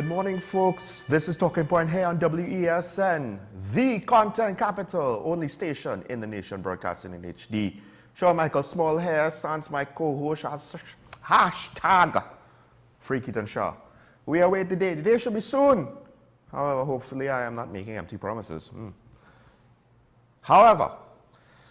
Good morning, folks. This is Talking Point here on WESN, the content capital, only station in the nation broadcasting in HD. Sean Michael Small here, sans my co-host, hashtag Freakyton Shaw. We await the day. The day should be soon. However, hopefully I am not making empty promises. However,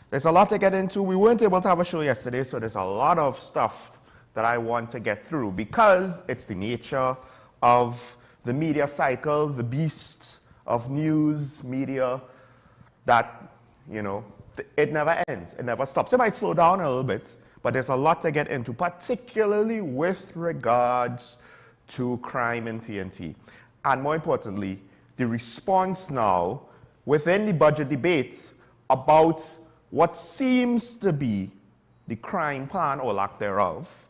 there's a lot to get into. We weren't able to have a show yesterday, so there's a lot of stuff that I want to get through because it's the nature of the media cycle, the beast of news, media, that, it never ends, it never stops. It might slow down a little bit, but there's a lot to get into, particularly with regards to crime in TNT. And more importantly, the response now within the budget debate about what seems to be the crime plan or lack thereof.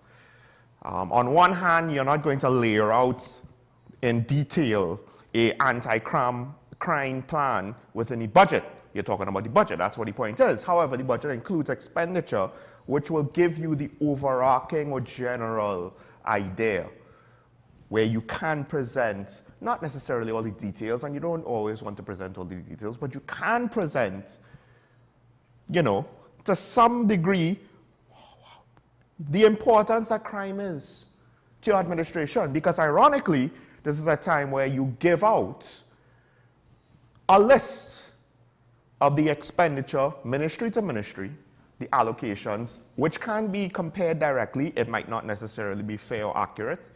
On one hand, you're not going to layer out in detail a anti-crime plan within the budget. You're talking about the budget, that's what the point is. However, the budget includes expenditure, which will give you the overarching or general idea, where you can present, not necessarily all the details, and you don't always want to present all the details, but you can present, to some degree, the importance that crime is to your administration. Because ironically, this is a time where you give out a list of the expenditure, ministry to ministry, the allocations, which can be compared directly. It might not necessarily be fair or accurate,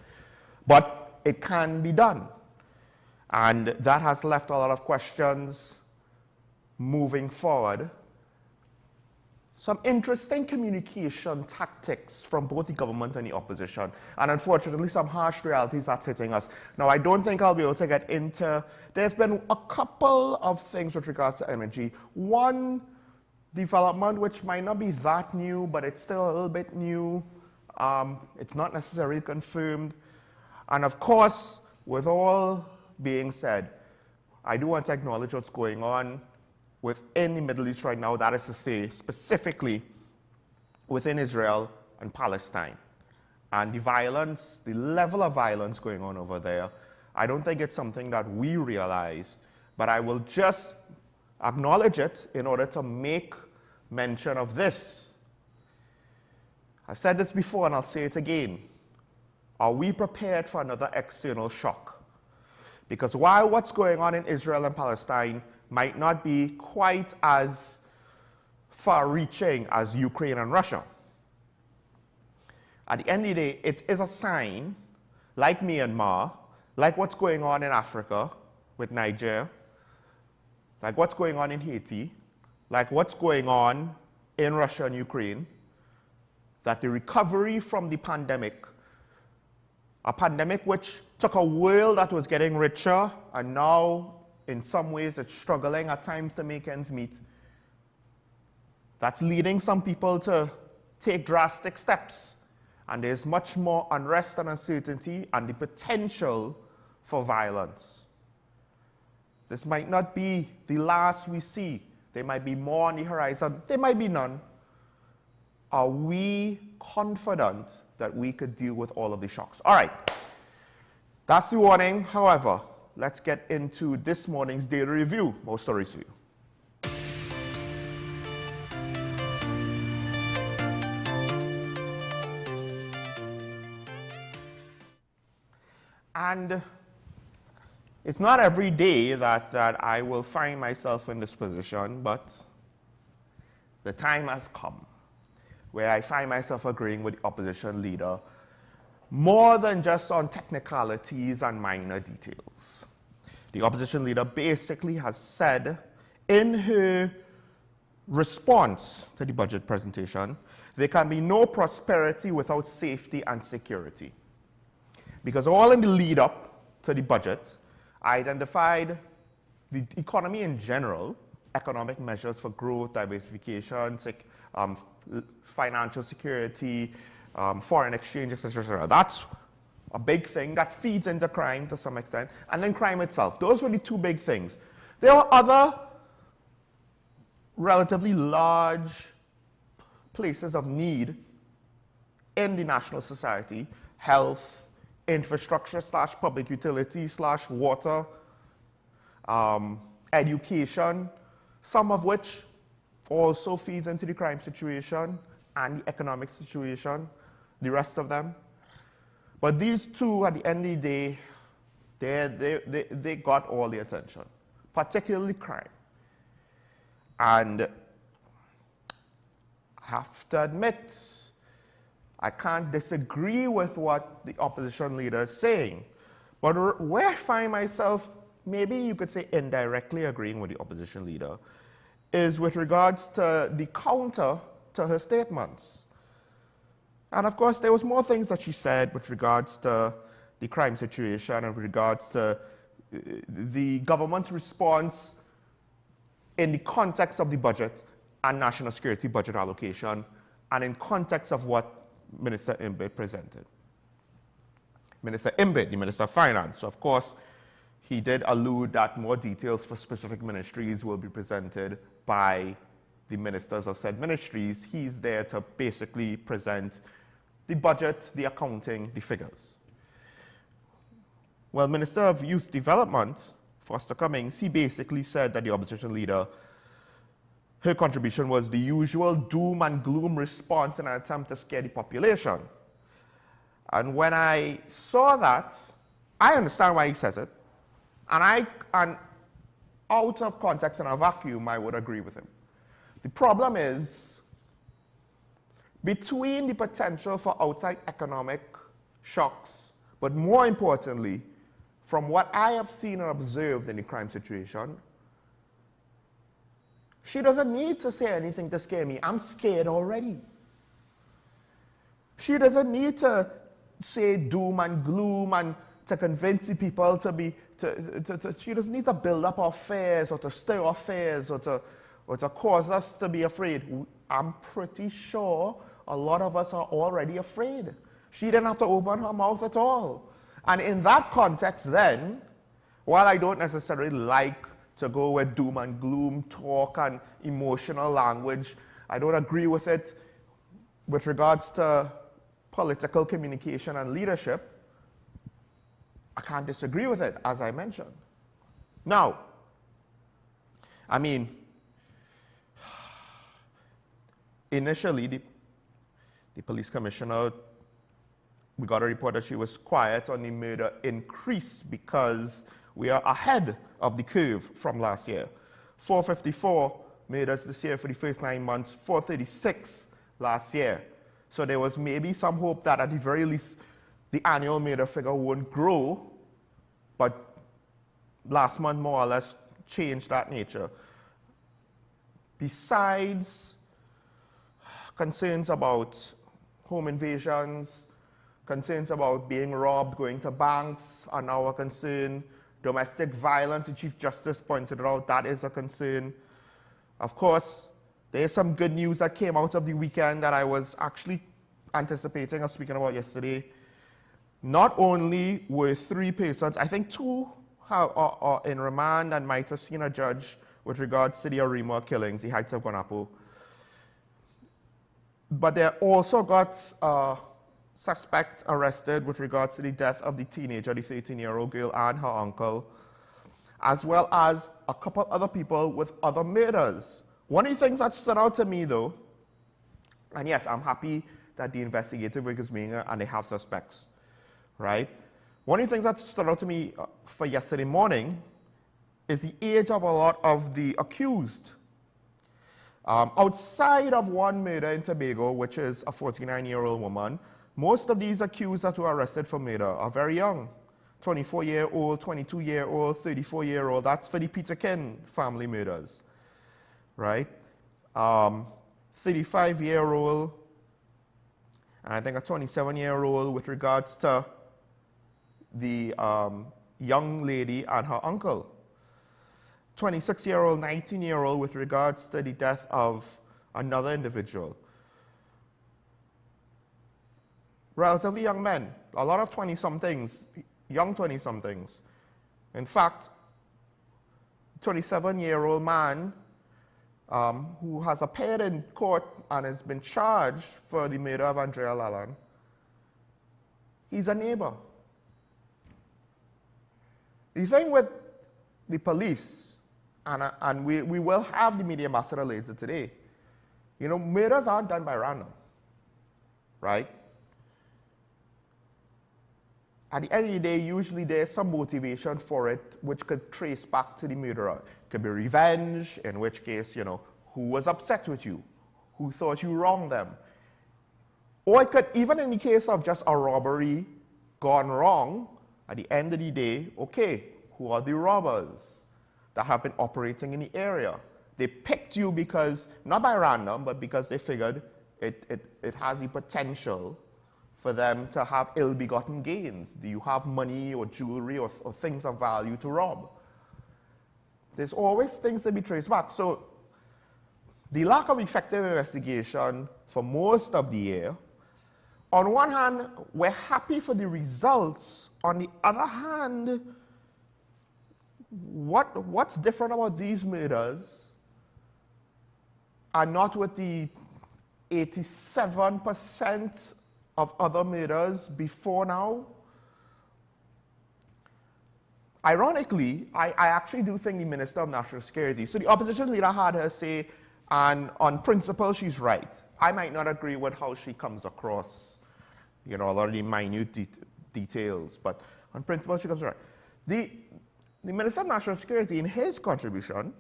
but it can be done. And that has left a lot of questions moving forward. Some interesting communication tactics from both the government and the opposition. And unfortunately, some harsh realities are hitting us. Now, I don't think I'll be able to get into... There's been a couple of things with regards to energy. One development, which might not be that new, but it's still a little bit new. It's not necessarily confirmed. And of course, with all being said, I do want to acknowledge what's going on within the Middle East right now, that is to say, specifically within Israel and Palestine. And the violence, the level of violence going on over there, I don't think it's something that we realize, but I will just acknowledge it in order to make mention of this. I've said this before and I'll say it again. Are we prepared for another external shock? Because while what's going on in Israel and Palestine might not be quite as far-reaching as Ukraine and Russia, at the end of the day, it is a sign, like Myanmar, like what's going on in Africa with Niger, like what's going on in Haiti, like what's going on in Russia and Ukraine, that the recovery from the pandemic, a pandemic which took a world that was getting richer and now in some ways it's struggling at times to make ends meet. That's leading some people to take drastic steps. And there's much more unrest and uncertainty and the potential for violence. This might not be the last we see. There might be more on the horizon. There might be none. Are we confident that we could deal with all of the shocks? All right. That's the warning. However, let's get into this morning's daily review. More stories for you. And it's not every day that I will find myself in this position, but the time has come where I find myself agreeing with the opposition leader more than just on technicalities and minor details. The opposition leader basically has said in her response to the budget presentation, there can be no prosperity without safety and security. Because all in the lead up to the budget, I identified the economy in general, economic measures for growth, diversification, financial security, foreign exchange, etc. That's a big thing that feeds into crime to some extent, and then crime itself. Those were the two big things. There are other relatively large places of need in the national society: health, infrastructure slash public utility slash water, education, some of which also feeds into the crime situation and the economic situation, the rest of them. But these two, at the end of the day, they got all the attention, particularly crime. And I have to admit, I can't disagree with what the opposition leader is saying. But where I find myself, maybe you could say indirectly agreeing with the opposition leader, is with regards to the counter to her statements. And of course, there was more things that she said with regards to the crime situation and with regards to the government's response in the context of the budget and national security budget allocation and in context of what Minister Imbit presented. Minister Imbit, the Minister of Finance, of course, he did allude that more details for specific ministries will be presented by the ministers of said ministries. He's there to basically present the budget, the accounting, the figures. Well, Minister of Youth Development, Foster Cummings, he basically said that the opposition leader, her contribution was the usual doom and gloom response in an attempt to scare the population. And when I saw that, I understand why he says it. And out of context and a vacuum, I would agree with him. The problem is, between the potential for outside economic shocks, but more importantly, from what I have seen and observed in the crime situation, she doesn't need to say anything to scare me. I'm scared already. She doesn't need to say doom and gloom and to convince the people to be, she doesn't need to build up our fears or to stir our fears or to cause us to be afraid. I'm pretty sure a lot of us are already afraid. She didn't have to open her mouth at all. And in that context then, while I don't necessarily like to go with doom and gloom talk and emotional language, I don't agree with it with regards to political communication and leadership, I can't disagree with it, as I mentioned. Now, I mean, initially, the police commissioner, we got a report that she was quiet on the murder increase because we are ahead of the curve from last year. 454 murders this year for the first 9 months, 436 last year. So there was maybe some hope that at the very least the annual murder figure won't grow, but last month more or less changed that nature. Besides concerns about home invasions, concerns about being robbed, going to banks are now a concern. Domestic violence, the Chief Justice pointed out, that is a concern. Of course, there's some good news that came out of the weekend that I was actually anticipating or speaking about yesterday. Not only were 3 persons, I think 2 are in remand and might have seen a judge with regards to the Arima killings, the Heights of Guanapo, but they also got a suspect arrested with regards to the death of the teenager, the 13-year-old girl, and her uncle, as well as a couple other people with other murders. One of the things that stood out to me, though, and yes, I'm happy that the investigative work is being and they have suspects, right? One of the things that stood out to me for yesterday morning is the age of a lot of the accused. Outside of one murder in Tobago, which is a 49-year-old woman, most of these accused that were arrested for murder are very young. 24-year-old, 22-year-old, 34-year-old. That's for the Peterkin family murders, right? 35-year-old, and I think a 27-year-old with regards to the young lady and her uncle. 26-year-old, 19-year-old with regards to the death of another individual. Relatively young men, a lot of 20-somethings, young 20-somethings. In fact, 27-year-old man who has appeared in court and has been charged for the murder of Andrea Lallan, he's a neighbor. The thing with the police, and we will have the media ambassador later today, you know, murders aren't done by random, right? At the end of the day, usually there's some motivation for it which could trace back to the murderer. It could be revenge, in which case, you know, who was upset with you, who thought you wronged them. Or it could, even in the case of just a robbery gone wrong, at the end of the day, okay, who are the robbers that have been operating in the area? They picked you because, not by random, but because they figured it has the potential for them to have ill-begotten gains. Do you have money or jewelry or things of value to rob? There's always things to be traced back. So the lack of effective investigation for most of the year, on one hand, we're happy for the results. On the other hand, what's different about these murders and not with the 87% of other murders before now? Ironically, I actually do think the Minister of National Security, so the opposition leader had her say, and on principle, she's right. I might not agree with how she comes across, you know, a lot of the minute details, but on principle, she comes right. The Minister of National Security, in his contribution,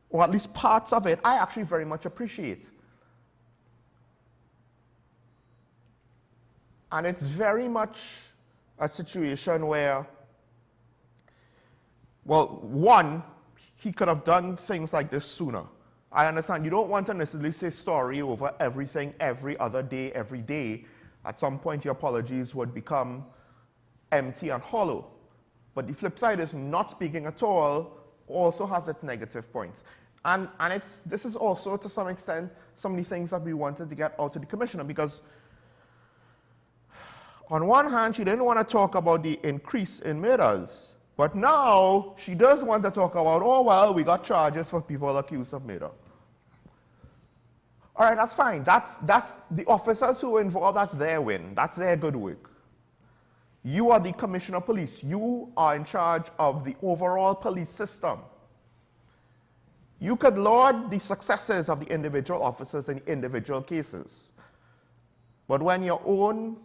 or at least parts of it, I actually very much appreciate. And it's very much a situation where, well, one, he could have done things like this sooner. I understand you don't want to necessarily say sorry over everything every other day, every day. At some point, your apologies would become empty and hollow. But the flip side is not speaking at all also has its negative points. And this is also, to some extent, some of the things that we wanted to get out of the commissioner, because on one hand, she didn't want to talk about the increase in murders, but now she does want to talk about, oh, well, we got charges for people accused of murder. All right, that's fine. That's the officers who are involved, that's their win. That's their good work. You are the commissioner of police. You are in charge of the overall police system. You could laud the successes of the individual officers in individual cases. But when your own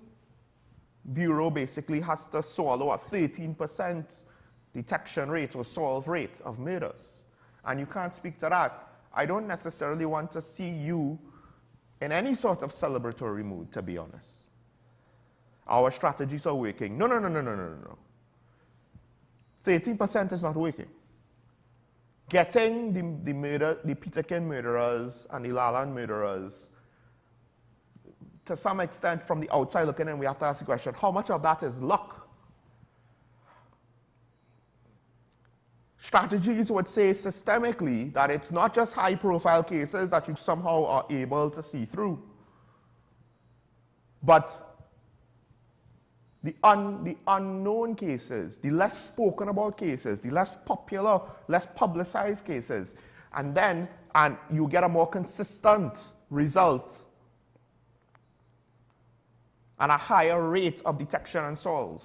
bureau basically has to swallow a 13% detection rate or solve rate of murders, and you can't speak to that, I don't necessarily want to see you in any sort of celebratory mood, to be honest. Our strategies are working. No. 13% is not working. Getting the Peterkin murderers and the Laland murderers, to some extent, from the outside looking in, we have to ask the question, how much of that is luck? Strategies would say systemically that it's not just high-profile cases that you somehow are able to see through, but the unknown cases, the less spoken about cases, the less popular, less publicized cases, and you get a more consistent result and a higher rate of detection and solve,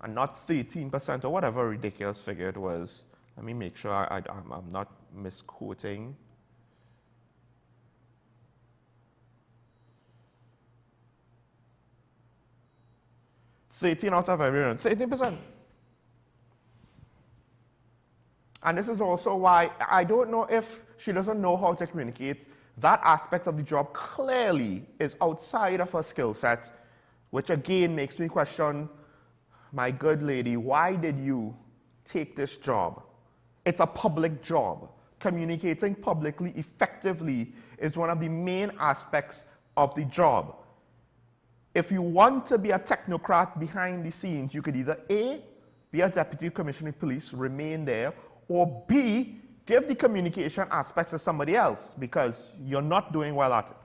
and not 13% or whatever ridiculous figure it was. Let me make sure I'm not misquoting. $13 out of every 13%. And this is also why I don't know if she doesn't know how to communicate. That aspect of the job clearly is outside of her skill set, which again makes me question, my good lady, why did you take this job? It's a public job. Communicating publicly effectively is one of the main aspects of the job. If you want to be a technocrat behind the scenes, you could either A, be a deputy commissioner of police, remain there, or B, give the communication aspects to somebody else because you're not doing well at it.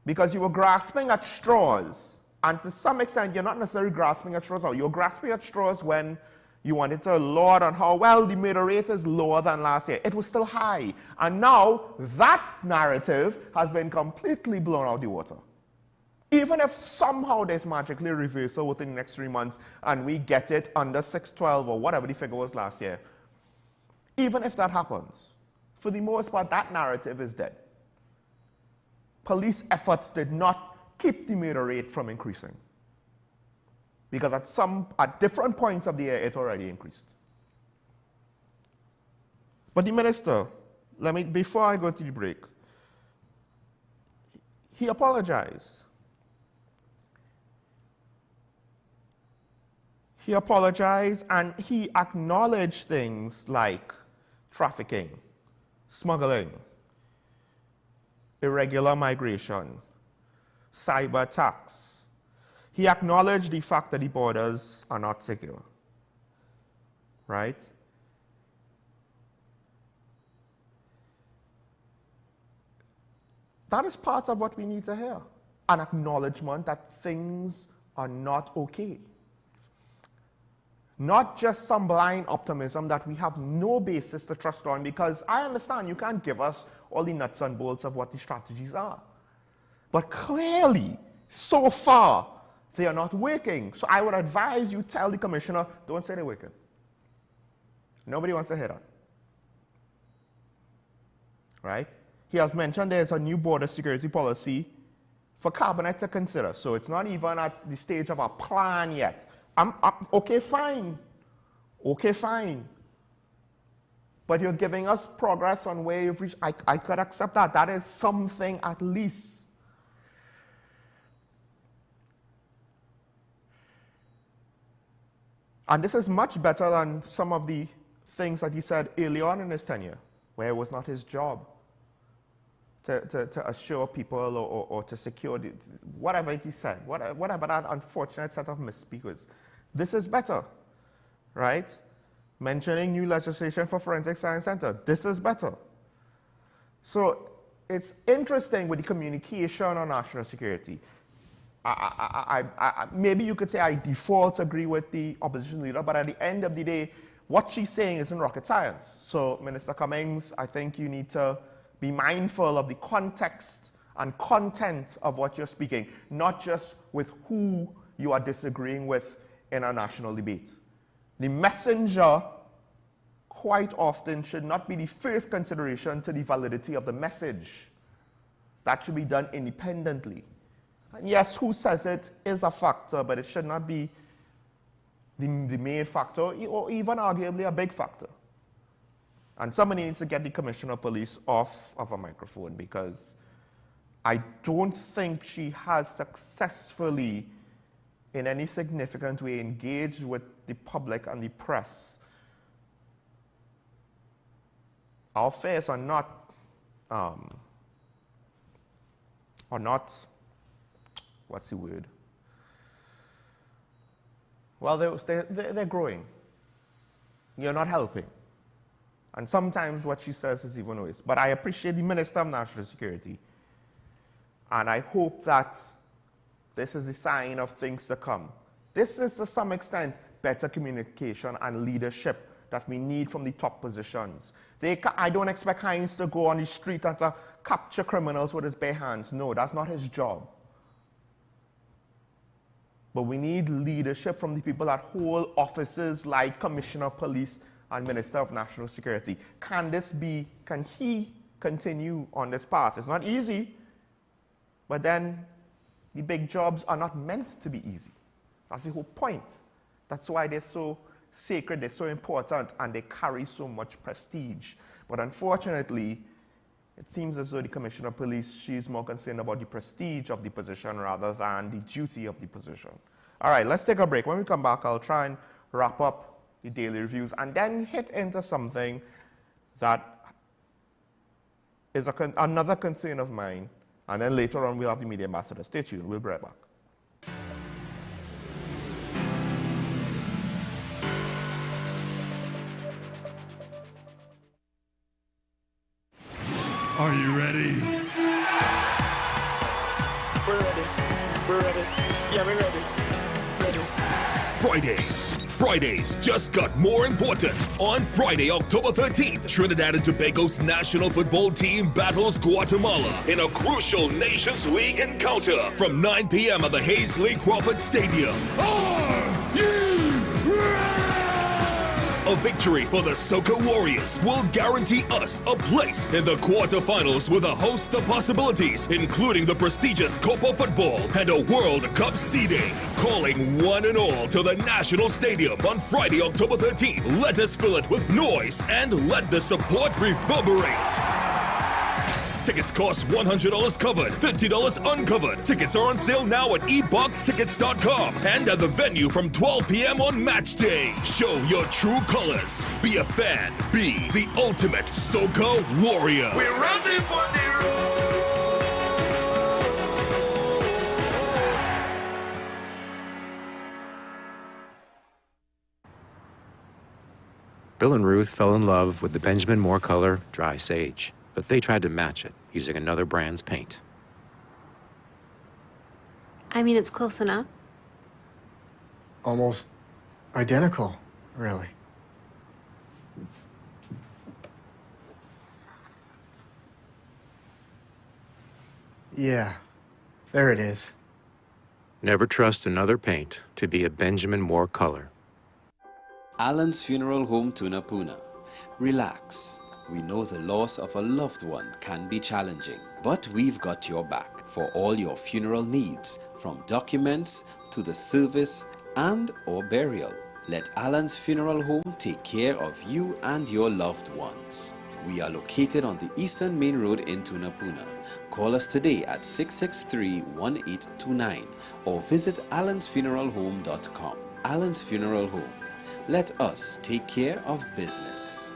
Because you were grasping at straws, and to some extent, you're not necessarily grasping at straws, you're grasping at straws when you wanted to laud on how, well, the murder rate is lower than last year. It was still high. And now that narrative has been completely blown out of the water. Even if somehow there's magically a reversal within the next 3 months and we get it under 612 or whatever the figure was last year, even if that happens, for the most part, that narrative is dead. Police efforts did not keep the murder rate from increasing, because at different points of the year, it already increased. But the minister, before I go to the break, he apologized. He apologized and he acknowledged things like trafficking, smuggling, irregular migration, cyber attacks. He acknowledged the fact that the borders are not secure, right? That is part of what we need to hear, an acknowledgement that things are not okay. Not just some blind optimism that we have no basis to trust on, because I understand you can't give us all the nuts and bolts of what the strategies are. But clearly, so far, they are not working. So I would advise you tell the commissioner, don't say they're working. Nobody wants to hear that. Right? He has mentioned there's a new border security policy for Cabinet to consider. So it's not even at the stage of a plan yet. Okay, fine. Okay, fine. But you're giving us progress on where you've reached. I could accept that. That is something at least. And this is much better than some of the things that he said early on in his tenure, where it was not his job to assure people or to secure whatever he said, whatever that unfortunate set of misspeakers. This is better, right? Mentioning new legislation for Forensic Science Center. This is better. So it's interesting with the communication on national security. Maybe you could say I default agree with the opposition leader, but at the end of the day, what she's saying isn't rocket science. So Minister Cummings, I think you need to be mindful of the context and content of what you're speaking, not just with who you are disagreeing with in a national debate. The messenger quite often should not be the first consideration to the validity of the message. That should be done independently. And yes, who says it is a factor, but it should not be the main factor, or even arguably a big factor. And somebody needs to get the Commissioner of Police off of a microphone, because I don't think she has successfully, in any significant way, engaged with the public and the press. Our affairs are not, what's the word? Well, they're growing. You're not helping. And sometimes what she says is even worse. But I appreciate the Minister of National Security. And I hope that this is a sign of things to come. This is, to some extent, better communication and leadership that we need from the top positions. I don't expect Hines to go on the street and to capture criminals with his bare hands. No, that's not his job. But we need leadership from the people that hold offices like Commissioner of Police and Minister of National Security. Can he continue on this path? It's not easy, but then the big jobs are not meant to be easy. That's the whole point. That's why they're so sacred, they're so important, and they carry so much prestige. But unfortunately, it seems as though the Commissioner of Police, she's more concerned about the prestige of the position rather than the duty of the position. All right, let's take a break. When we come back, I'll try and wrap up the daily reviews and then hit into something that is another concern of mine. And then later on, we'll have the media ambassador. Stay tuned. We'll be right back. Are you ready? We're ready. We're ready. Yeah, we're ready. Friday, Fridays just got more important. On Friday, October 13th, Trinidad and Tobago's national football team battles Guatemala in a crucial Nations League encounter from 9 p.m. at the Hazley Crawford Stadium. A victory for the Soca Warriors will guarantee us a place in the quarterfinals with a host of possibilities, including the prestigious Copa Football and a World Cup seeding. Calling one and all to the National Stadium on Friday, October 13th. Let us fill it with noise and let the support reverberate. Tickets cost $100 covered, $50 uncovered. Tickets are on sale now at eboxtickets.com and at the venue from 12 p.m. on match day. Show your true colors. Be a fan. Be the ultimate Soca Warrior. We're ready for the road. Bill and Ruth fell in love with the Benjamin Moore color Dry Sage, but they tried to match it using another brand's paint. I mean, it's close enough. Almost identical, really. Yeah, there it is. Never trust another paint to be a Benjamin Moore color. Alan's Funeral Home, Tunapuna. Relax. We know the loss of a loved one can be challenging, but we've got your back for all your funeral needs, from documents to the service and or burial. Let Alan's Funeral Home take care of you and your loved ones. We are located on the Eastern Main Road in Tunapuna. Call us today at 663-1829 or visit allansfuneralhome.com. Alan's Funeral Home. Let us take care of business.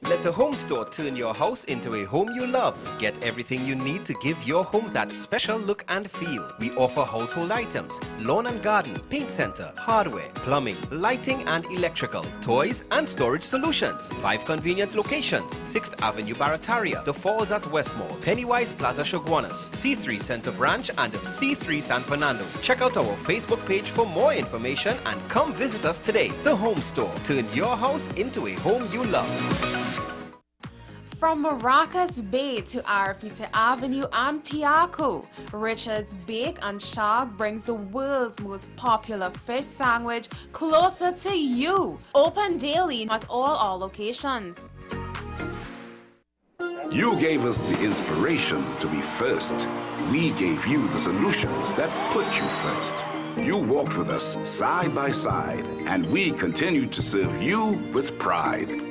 Let the Home Store turn your house into a home you love. Get everything you need to give your home that special look and feel. We offer household items, lawn and garden, paint center, hardware, plumbing, lighting and electrical, toys and storage solutions. 5 convenient locations: 6th Avenue Barataria, The Falls at Westmore, Pennywise Plaza Shoguanas, C3 Center Branch and C3 San Fernando. Check out our Facebook page for more information and come visit us today. The Home Store. Turn your house into a home you love. From Maracas Bay to Arafita Avenue and Piaco, Richard's Bake and Shark brings the world's most popular fish sandwich closer to you. Open daily at all our locations. You gave us the inspiration to be first. We gave you the solutions that put you first. You walked with us side by side, and we continued to serve you with pride.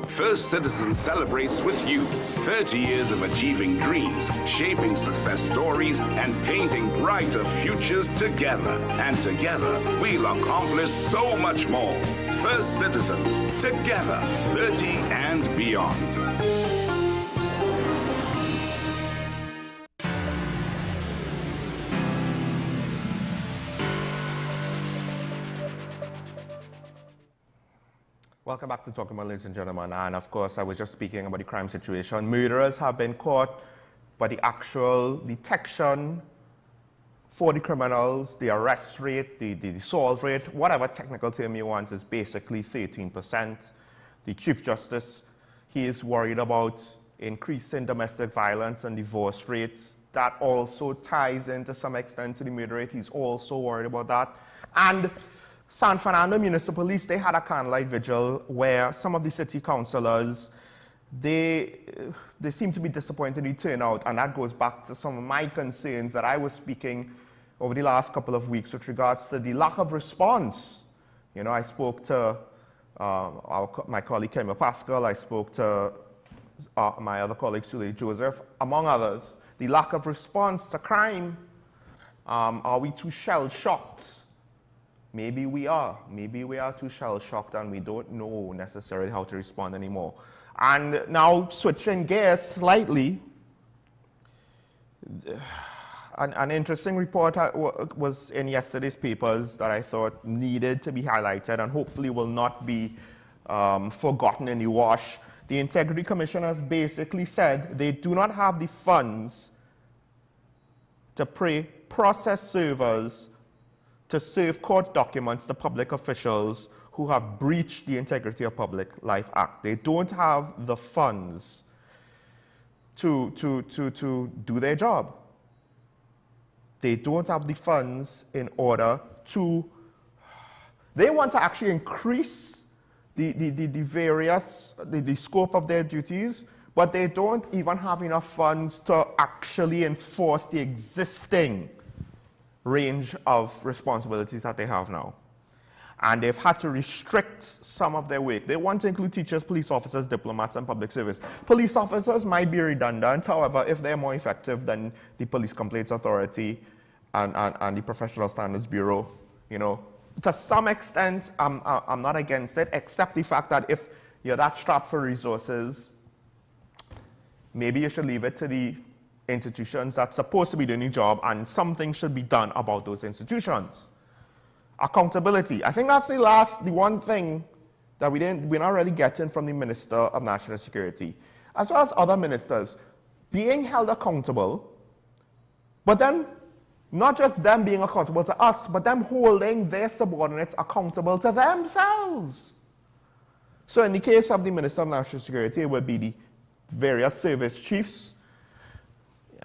First Citizens celebrates with you 30 years of achieving dreams, shaping success stories, and painting brighter futures together. And together, we'll accomplish so much more. First Citizens, together, 30 and beyond. Welcome back to Talking About, ladies and gentlemen. And of course, I was just speaking about the crime situation. Murderers have been caught, but the actual detection for the criminals, the arrest rate, the solve rate, whatever technical term you want, is basically 13%. The Chief Justice, he is worried about increasing domestic violence and divorce rates. That also ties into some extent to the murder rate. He's also worried about that. And San Fernando Municipal Police, they had a candlelight vigil where some of the city councillors, they seem to be disappointed in the turnout, and that goes back to some of my concerns that I was speaking over the last couple of weeks with regards to the lack of response. You know, I spoke to my colleague Kemba Pascal, I spoke to my other colleague Sule Joseph, among others. The lack of response to crime. Are we too shell-shocked? Maybe we are. Maybe we are too shell-shocked and we don't know necessarily how to respond anymore. And now, switching gears slightly, an interesting report was in yesterday's papers that I thought needed to be highlighted and hopefully will not be forgotten in the wash. The Integrity Commission has basically said they do not have the funds to pay process servers to serve court documents to public officials who have breached the Integrity of Public Life Act. They don't have the funds to do their job. They don't have the funds in order to, they want to actually increase the scope of their duties, but they don't even have enough funds to actually enforce the existing range of responsibilities that they have now. And they've had to restrict some of their work. They want to include teachers, police officers, diplomats, and public service. Police officers might be redundant, however, if they're more effective than the Police Complaints Authority and the Professional Standards Bureau, you know, to some extent, I'm not against it, except the fact that if you're that strapped for resources, maybe you should leave it to the institutions that's supposed to be doing the job, and something should be done about those institutions. Accountability. I think that's the one thing that we're not really getting from the Minister of National Security, as well as other ministers, being held accountable, but then not just them being accountable to us, but them holding their subordinates accountable to themselves. So in the case of the Minister of National Security, it would be the various service chiefs.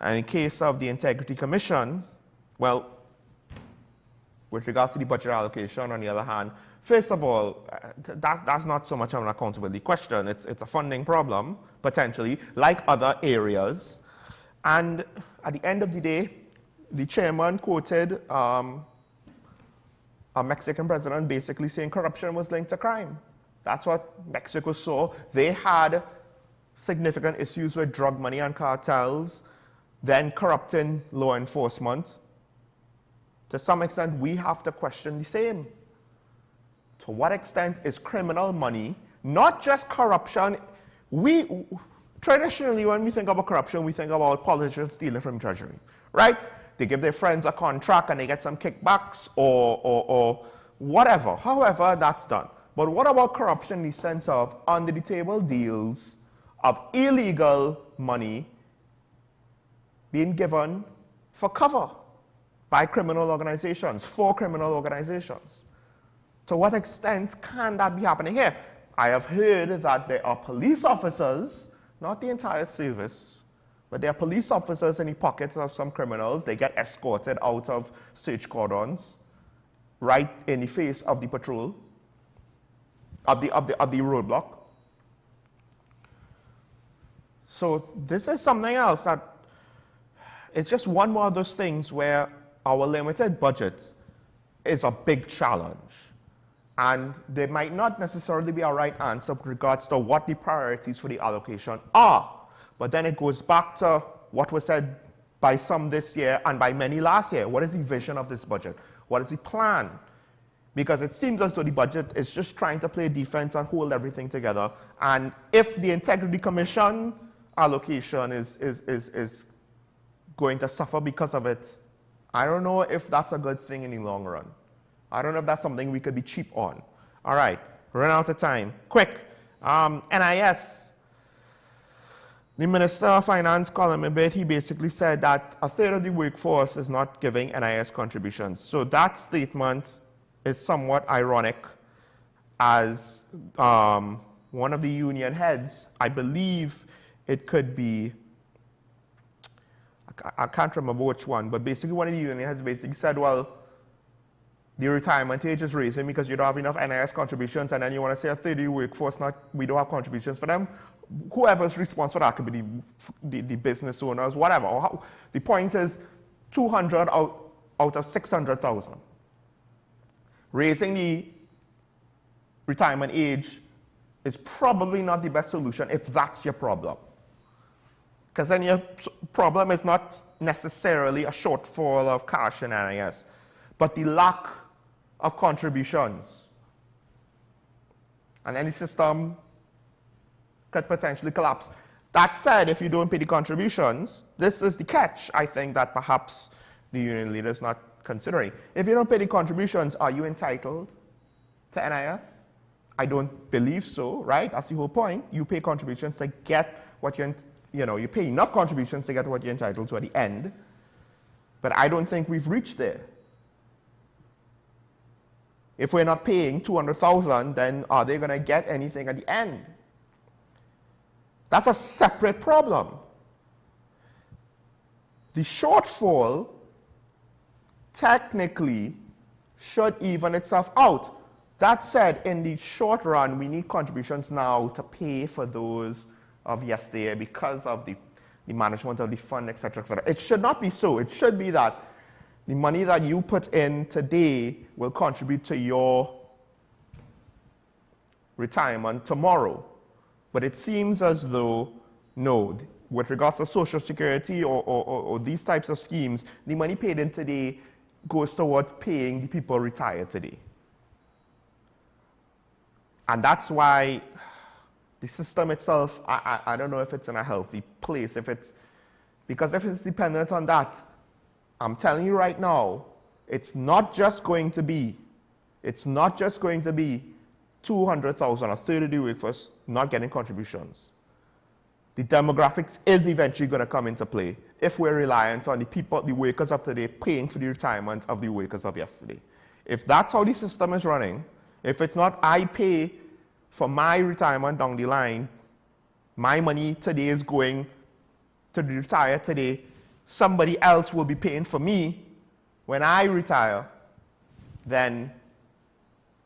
And in case of the Integrity Commission, well, with regards to the budget allocation, on the other hand, first of all, that's not so much of an accountability question. It's a funding problem, potentially, like other areas. And at the end of the day, the chairman quoted a Mexican president basically saying corruption was linked to crime. That's what Mexico saw. They had significant issues with drug money and cartels, then corrupting law enforcement. To some extent, we have to question the same. To what extent is criminal money, not just corruption? Traditionally, when we think about corruption, we think about politicians stealing from Treasury, right? They give their friends a contract and they get some kickbacks or whatever. However, that's done. But what about corruption in the sense of under-the-table deals of illegal money being given for cover by criminal organizations, for criminal organizations? To what extent can that be happening here? I have heard that there are police officers, not the entire service, but there are police officers in the pockets of some criminals. They get escorted out of search cordons right in the face of the patrol, of the roadblock. So this is something else that it's just one more of those things where our limited budget is a big challenge. And there might not necessarily be a right answer with regards to what the priorities for the allocation are. But then it goes back to what was said by some this year and by many last year. What is the vision of this budget? What is the plan? Because it seems as though the budget is just trying to play defense and hold everything together. And if the Integrity Commission allocation is going to suffer because of it, I don't know if that's a good thing in the long run. I don't know if that's something we could be cheap on. All right, run out of time. Quick, NIS. The Minister of Finance, Colin Mabit, he basically said that a third of the workforce is not giving NIS contributions. So that statement is somewhat ironic, as one of the union heads, I believe it could be, I can't remember which one, but basically one of the union heads basically said, well, the retirement age is raising because you don't have enough NIS contributions, and then you want to say a third of the workforce, we don't have contributions for them. Whoever's responsible for that could be the business owners, whatever. The point is 200 out of 600,000. Raising the retirement age is probably not the best solution if that's your problem. Because then your problem is not necessarily a shortfall of cash in NIS, but the lack of contributions. And any system could potentially collapse. That said, if you don't pay the contributions, this is the catch, I think, that perhaps the union leader is not considering. If you don't pay the contributions, are you entitled to NIS? I don't believe so, right? That's the whole point. You pay contributions to get what you pay enough contributions to get what you're entitled to at the end. But I don't think we've reached there. If we're not paying $200,000, then are they going to get anything at the end? That's a separate problem. The shortfall technically should even itself out. That said, in the short run, we need contributions now to pay for those of yesterday because of the management of the fund, etc., etc. It should not be so. It should be that the money that you put in today will contribute to your retirement tomorrow. But it seems as though, no, with regards to Social Security or these types of schemes, the money paid in today goes towards paying the people retired today. And that's why the system itself, I don't know if it's in a healthy place, because if it's dependent on that, I'm telling you right now, it's not just going to be 200,000 or 30 workforce not getting contributions. The demographics is eventually going to come into play if we're reliant on the workers of today paying for the retirement of the workers of yesterday. If that's how the system is running, if it's not I pay for my retirement down the line, my money today is going to retire today, somebody else will be paying for me when I retire, then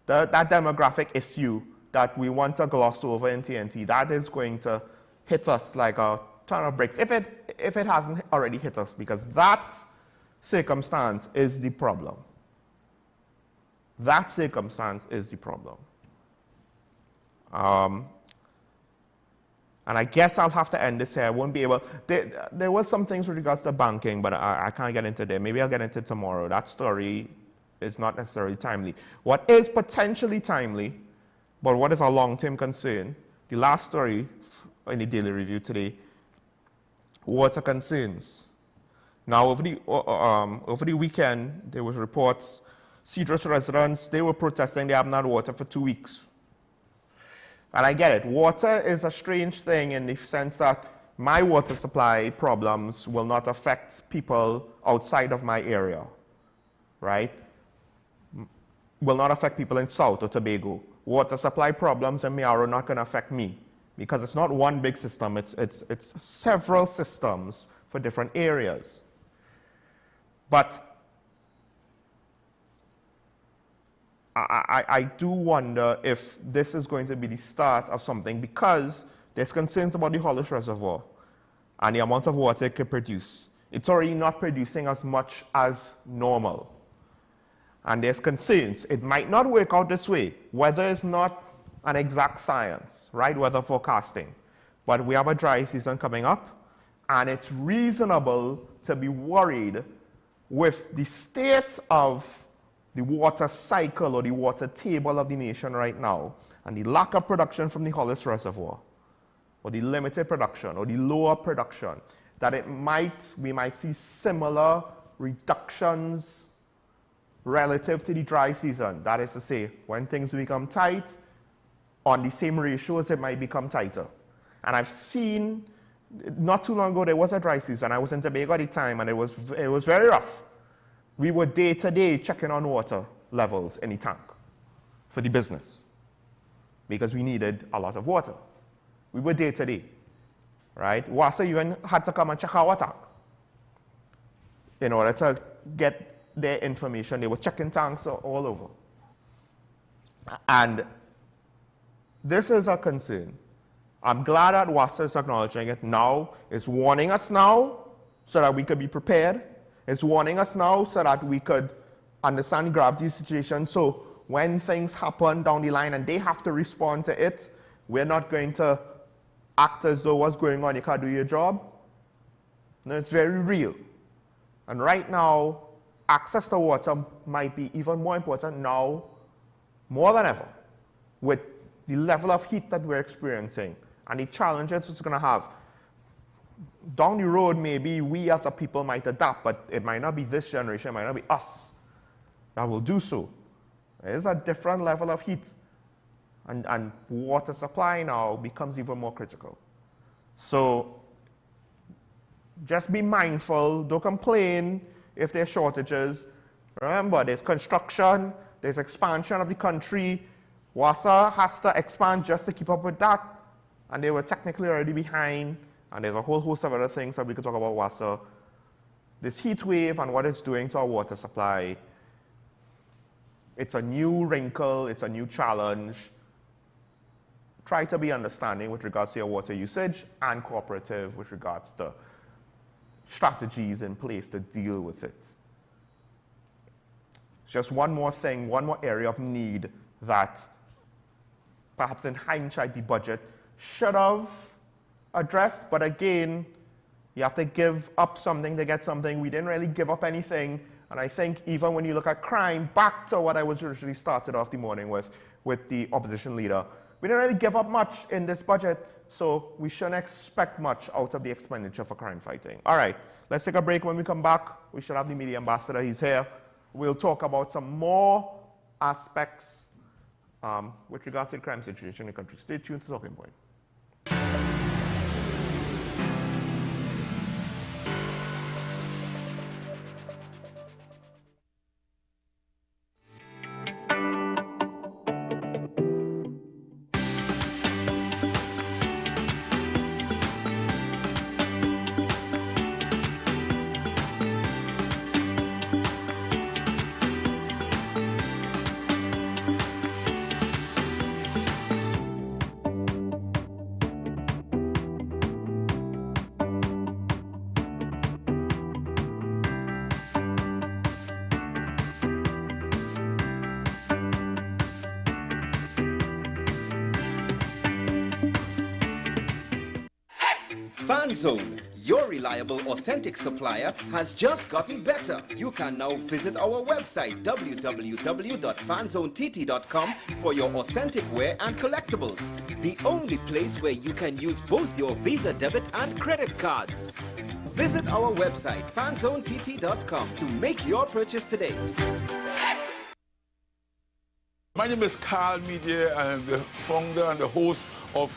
that demographic issue that we want to gloss over in TNT, that is going to hit us like a ton of bricks, if it hasn't already hit us, because that circumstance is the problem. That circumstance is the problem. And I guess I'll have to end this here. I won't be able. There were some things with regards to banking, but I can't get into there. Maybe I'll get into it tomorrow. That story is not necessarily timely. What is potentially timely, but what is a long-term concern, the last story in the Daily Review today, water concerns. Now, over the weekend, there was reports, Cedros residents, they were protesting they haven't had water for 2 weeks. And I get it. Water is a strange thing in the sense that my water supply problems will not affect people outside of my area, right? Will not affect people in South or Tobago. Water supply problems in Miaro are not going to affect me because it's not one big system. It's several systems for different areas. But I do wonder if this is going to be the start of something, because there's concerns about the Hollis Reservoir and the amount of water it could produce. It's already not producing as much as normal. And there's concerns. It might not work out this way. Weather is not an exact science, right? Weather forecasting. But we have a dry season coming up, and it's reasonable to be worried with the state of the water cycle or the water table of the nation right now, and the lack of production from the Hollis Reservoir, or the limited production, or the lower production, that we might see similar reductions relative to the dry season. That is to say, when things become tight, on the same ratios, it might become tighter. And I've seen, not too long ago, there was a dry season. I was in Tobago at the time, and it was very rough. We were day to day checking on water levels in the tank for the business because we needed a lot of water. We were day to day, right? WASA even had to come and check our tank in order to get their information. They were checking tanks all over. And this is a concern. I'm glad that WASA is acknowledging it now. It's warning us now so that we could be prepared. It's warning us now so that we could understand the gravity of the situation. So when things happen down the line and they have to respond to it, we're not going to act as though what's going on, you can't do your job. No, it's very real. And right now, access to water might be even more important now, more than ever, with the level of heat that we're experiencing and the challenges it's going to have. Down the road, maybe we as a people might adapt, but it might not be this generation, it might not be us that will do so. There's a different level of heat, and water supply now becomes even more critical. So just be mindful, don't complain if there's shortages. Remember, there's construction, There's expansion of the country. WASA has to expand just to keep up with that. And they were technically already behind. And there's a whole host of other things that we could talk about WASA. This heat wave and what it's doing to our water supply. It's a new wrinkle. It's a new challenge. Try to be understanding with regards to your water usage and cooperative with regards to strategies in place to deal with it. It's just one more thing, one more area of need that perhaps in hindsight the budget should have addressed, but again, you have to give up something to get something. We didn't really give up anything, and I think even when you look at crime, back to what I was originally started off the morning with the opposition leader, we didn't really give up much in this budget, so we shouldn't expect much out of the expenditure for crime fighting. All right, let's take a break. When we come back, we should have the media ambassador. He's here. We'll talk about some more aspects with regards to the crime situation in the country. Stay tuned to Talking Point. FanZone, your reliable, authentic supplier, has just gotten better. You can now visit our website www.fanzonett.com for your authentic wear and collectibles. The only place where you can use both your Visa debit and credit cards. Visit our website fanzonett.com to make your purchase today. My name is Carl Media. I'm the founder and the host of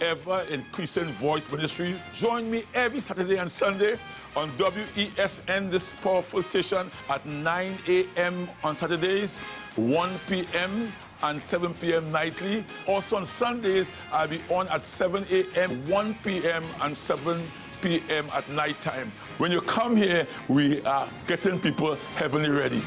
Ever Increasing Voice Ministries. Join me every Saturday and Sunday on WESN, this powerful station, at 9 a.m. on Saturdays, 1 p.m. and 7 p.m. nightly. Also on Sundays, I'll be on at 7 a.m., 1 p.m. and 7 p.m. at night time. When you come here, we are getting people heavenly ready.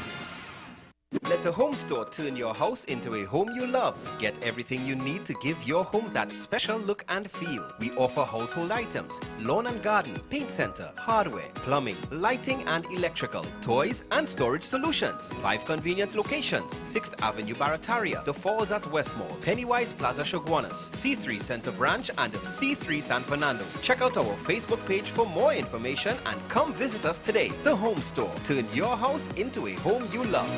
Let the home store turn your house into a home you love. Get everything you need to give your home that special look and feel. We offer household items, lawn and garden, paint center, hardware, plumbing, lighting and electrical, toys and storage solutions. 5 convenient locations: 6th Avenue Barataria, The Falls at Westmore, Pennywise Plaza Shoguanas, C3 Center Branch and C3 San Fernando. Check out our Facebook page for more information and come visit us today. The Home Store. Turn your house into a home you love.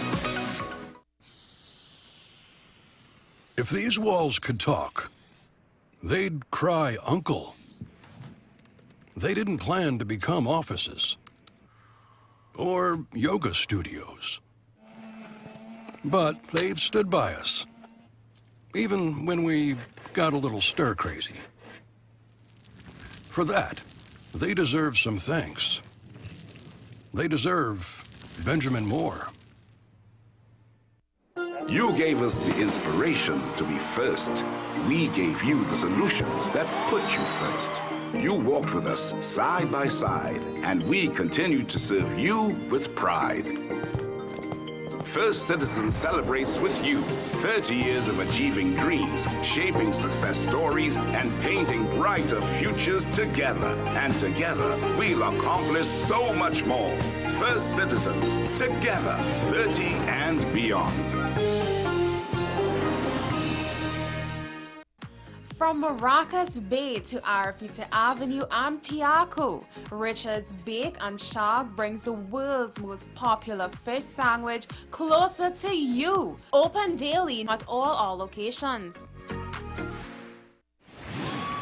If these walls could talk, they'd cry uncle. They didn't plan to become offices or yoga studios. But they've stood by us, even when we got a little stir-crazy. For that, they deserve some thanks. They deserve Benjamin Moore. You gave us the inspiration to be first. We gave you the solutions that put you first. You walked with us side by side, and we continued to serve you with pride. First Citizens celebrates with you 30 years of achieving dreams, shaping success stories, and painting brighter futures together. And together, we'll accomplish so much more. First Citizens, together, 30 and beyond. From Maracas Bay to Arafita Avenue and Piaco, Richard's Bake and Shark brings the world's most popular fish sandwich closer to you. Open daily at all our locations.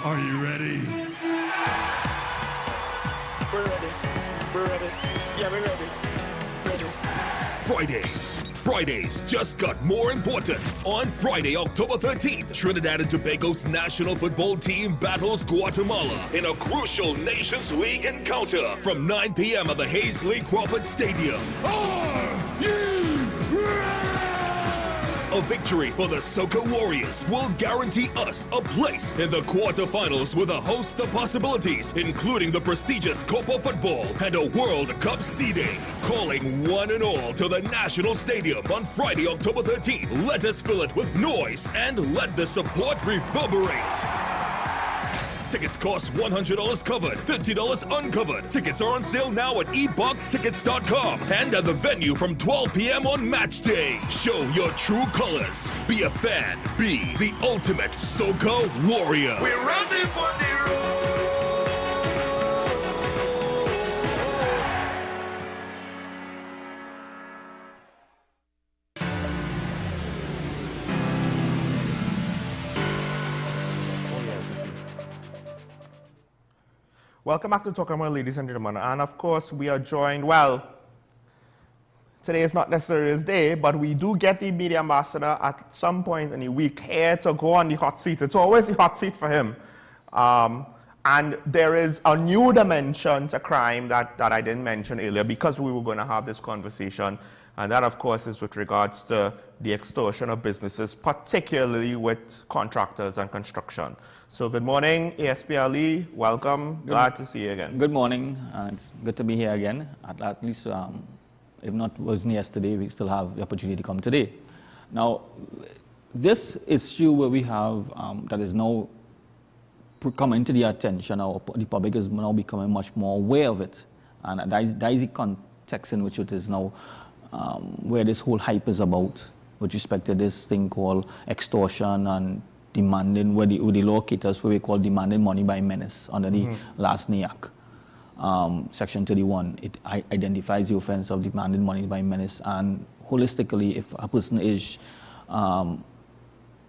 Are you ready? We're ready. We're ready. Yeah, we're ready. Fridays just got more important. On Friday, October 13th, Trinidad and Tobago's national football team battles Guatemala in a crucial Nations League encounter from 9 p.m. at the Hazley Crawford Stadium. Are you ready? A victory for the Soca Warriors will guarantee us a place in the quarterfinals with a host of possibilities, including the prestigious Copa Football and a World Cup seeding. Calling one and all to the National Stadium on Friday, October 13th. Let us fill it with noise and let the support reverberate. Tickets cost $100 covered, $50 uncovered. Tickets are on sale now at eboxtickets.com and at the venue from 12 p.m. on match day. Show your true colors. Be a fan. Be the ultimate Soca Warrior. We're ready for the road. Welcome back to Talking About, ladies and gentlemen. And of course, we are joined, well, today is not necessarily his day, but we do get the media ambassador at some point in the week here to go on the hot seat. It's always the hot seat for him. And there is a new dimension to crime that I didn't mention earlier because we were going to have this conversation. And that, of course, is with regards to the extortion of businesses, particularly with contractors and construction. So good morning, ASP Ali. Welcome. Glad to see you again. Good morning. It's good to be here again. At least, if not wasn't yesterday, we still have the opportunity to come today. Now, this issue where we have that is now coming to the attention, or the public is now becoming much more aware of it. And that is the context in which it is now, where this whole hype is about with respect to this thing called extortion and demanding, where the law caters what we call demanding money by menace under the last NIAC. Section 31, it identifies the offense of demanding money by menace, and holistically, if a person is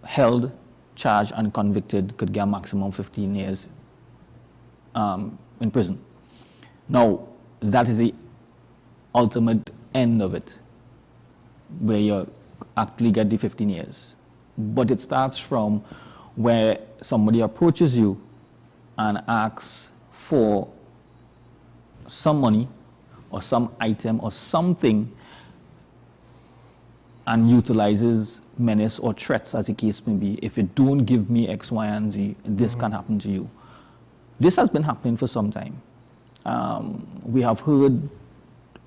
held, charged, and convicted, could get a maximum 15 years in prison. Now, that is the ultimate end of it, where you actually get the 15 years. But it starts from where somebody approaches you and asks for some money or some item or something and utilizes menace or threats, as the case may be. If you don't give me X, Y, and Z, this can happen to you. This has been happening for some time. We have heard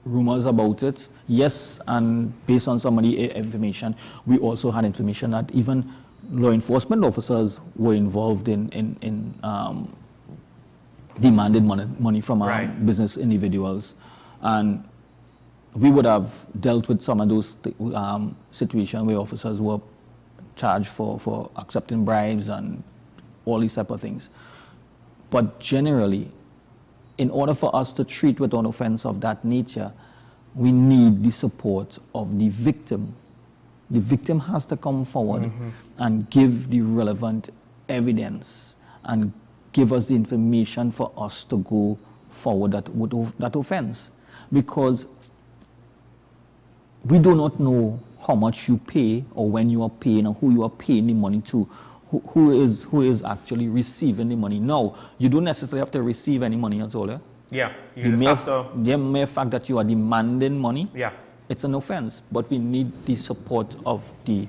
rumors about it. Yes, and based on some of the information, we also had information that even law enforcement officers were involved in demanding money from business individuals. And we would have dealt with some of those situations where officers were charged for accepting bribes and all these type of things. But generally, in order for us to treat with an offense of that nature, we need the support of the victim. The victim has to come forward and give the relevant evidence and give us the information for us to go forward with that offense. Because we do not know how much you pay or when you are paying or who you are paying the money to, who is actually receiving the money. Now, you don't necessarily have to receive any money at all. Eh? Yeah, the mere fact that you are demanding money, it's an offense. But we need the support of the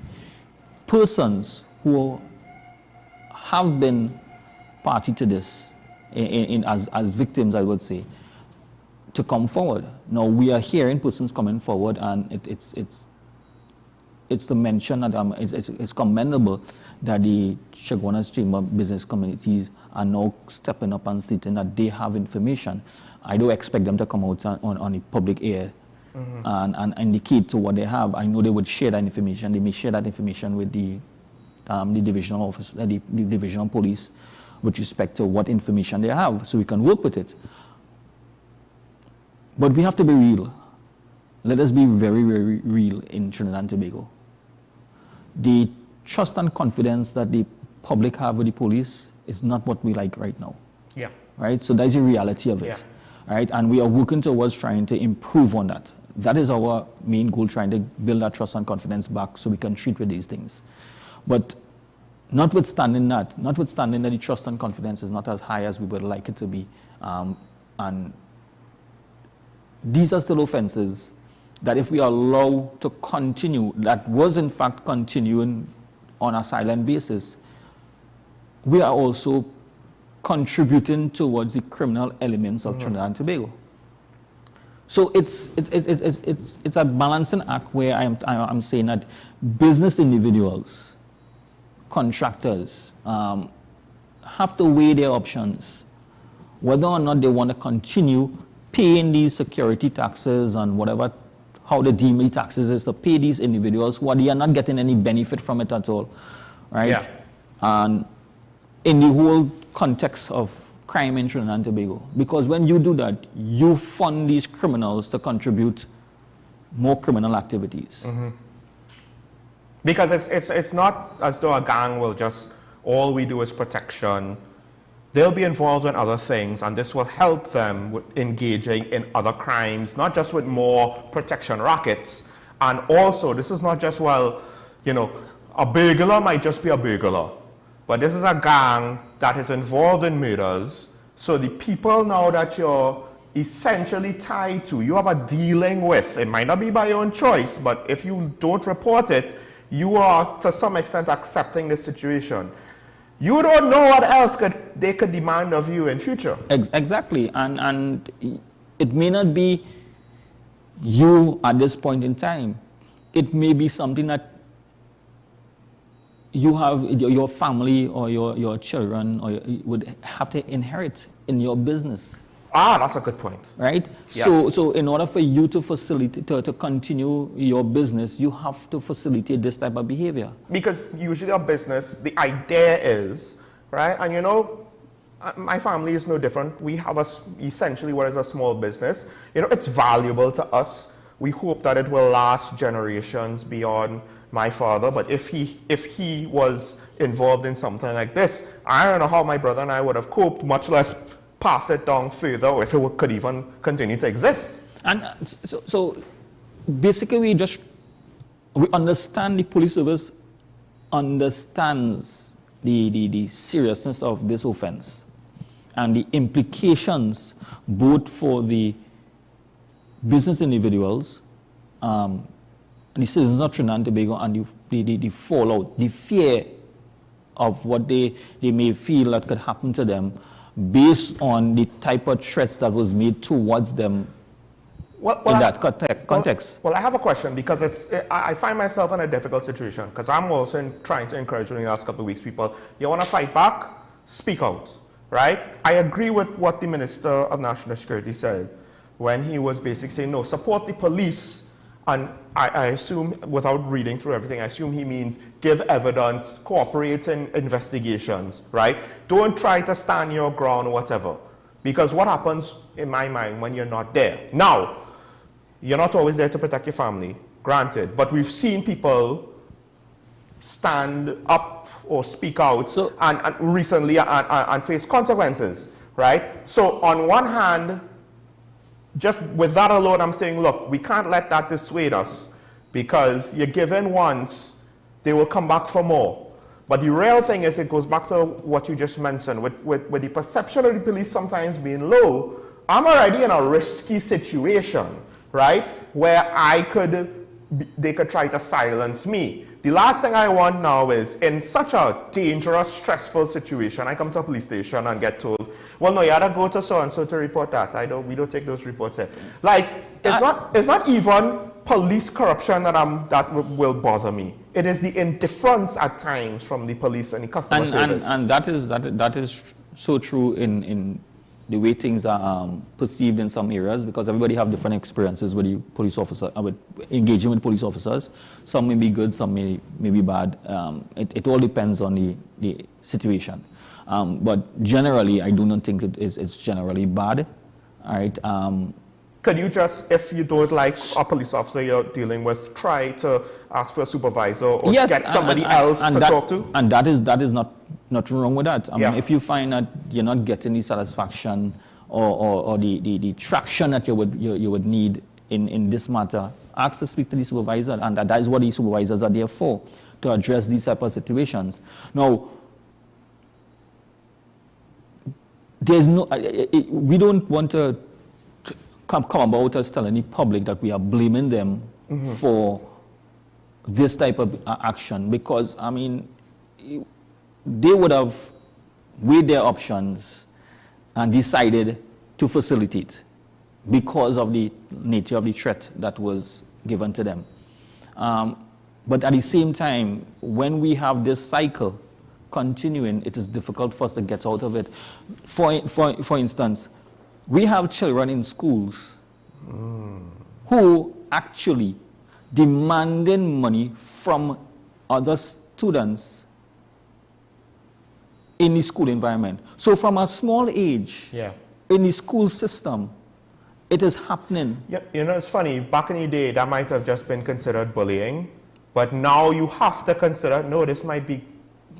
persons who have been party to this, as victims, I would say, to come forward. Now we are hearing persons coming forward, and it's to mention that it's commendable that the Chaguanas Chamber business communities are now stepping up and stating that they have information. I don't expect them to come out on the public air and indicate to what they have. I know they would share that information. They may share that information with the divisional office, the divisional police, with respect to what information they have, so we can work with it. But we have to be real. Let us be very, very real in Trinidad and Tobago. The trust and confidence that the public have with the police is not what we like right now. Yeah. Right? So that's the reality of it. Yeah. Right? And we are working towards trying to improve on that. That is our main goal, trying to build that trust and confidence back so we can treat with these things. But notwithstanding that the trust and confidence is not as high as we would like it to be, and these are still offenses that if we allow to continue, that was in fact continuing on a silent basis, we are also contributing towards the criminal elements of Trinidad and Tobago. So it's a balancing act where I'm saying that business individuals, contractors, have to weigh their options, whether or not they want to continue paying these security taxes and whatever, how the deem taxes is to pay these individuals who are not getting any benefit from it at all, right? Yeah. And in the whole context of crime in Trinidad and Tobago, because when you do that, you fund these criminals to contribute more criminal activities. Because it's not as though a gang will just, all we do is protection. They'll be involved in other things, and this will help them with engaging in other crimes, not just with more protection rackets. And also, this is not just, well, you know, a burglar might just be a burglar, but this is a gang that is involved in murders. So the people now that you're essentially tied to, you have a dealing with, it might not be by your own choice, but if you don't report it, you are to some extent accepting the situation. You don't know what else they could demand of you in future. Exactly, and it may not be you at this point in time. It may be something that you have, your family or your children or would have to inherit in your business. Ah, that's a good point. Right? Yes. So in order for you to facilitate, to continue your business, you have to facilitate this type of behavior. Because usually a business, the idea is, right, and you know, my family is no different. We have essentially what is a small business. You know, it's valuable to us. We hope that it will last generations beyond my father, but if he was involved in something like this, I don't know how my brother and I would have coped, much less pass it down further, or if it could even continue to exist. And so basically we understand, the police service understands the seriousness of this offense and the implications both for the business individuals, the citizens of Trinidad and Tobago, and the fallout, the fear of what they may feel that could happen to them based on the type of threats that was made towards them in that context. Well, I have a question, because I find myself in a difficult situation, because I'm also trying to encourage during the last couple of weeks people, you want to fight back, speak out, right? I agree with what the Minister of National Security said when he was basically saying, no, support the police. And I assume, without reading through everything, I assume he means give evidence, cooperate in investigations, right? Don't try to stand your ground or whatever. Because what happens, in my mind, when you're not there? Now, you're not always there to protect your family, granted, but we've seen people stand up or speak out and recently and face consequences, right? So on one hand, just with that alone, I'm saying, look, we can't let that dissuade us, because you're given once, they will come back for more. But the real thing is, it goes back to what you just mentioned, with the perception of the police sometimes being low. I'm already in a risky situation, right, where they could try to silence me. The last thing I want now is, in such a dangerous, stressful situation, I come to a police station and get told, well, no, you gotta go to so-and-so to report that. We don't take those reports here. Like, it's not even police corruption that will bother me. It is the indifference at times from the police and the customer service. And that is so true in the way things are perceived in some areas, because everybody have different experiences with the police officer, with engaging with police officers. Some may be good, some may be bad. It all depends on the situation. But generally, I do not think it's generally bad. All right. Could you just, if you don't like a police officer you're dealing with, try to ask for a supervisor or get somebody else to talk to? And that is nothing wrong with that. I mean, if you find that you're not getting the satisfaction or the traction that you would need in this matter, ask to speak to the supervisor, and that is what the supervisors are there for, to address these type of situations. Now, we don't want to come about us telling the public that we are blaming them for this type of action, because, I mean, they would have weighed their options and decided to facilitate because of the nature of the threat that was given to them. But at the same time, when we have this cycle continuing, it is difficult for us to get out of it. For instance, we have children in schools who actually demanding money from other students in the school environment. So from a small age, in the school system, it is happening. Yeah, you know, it's funny, back in the day, that might have just been considered bullying, but now you have to consider, no, this might be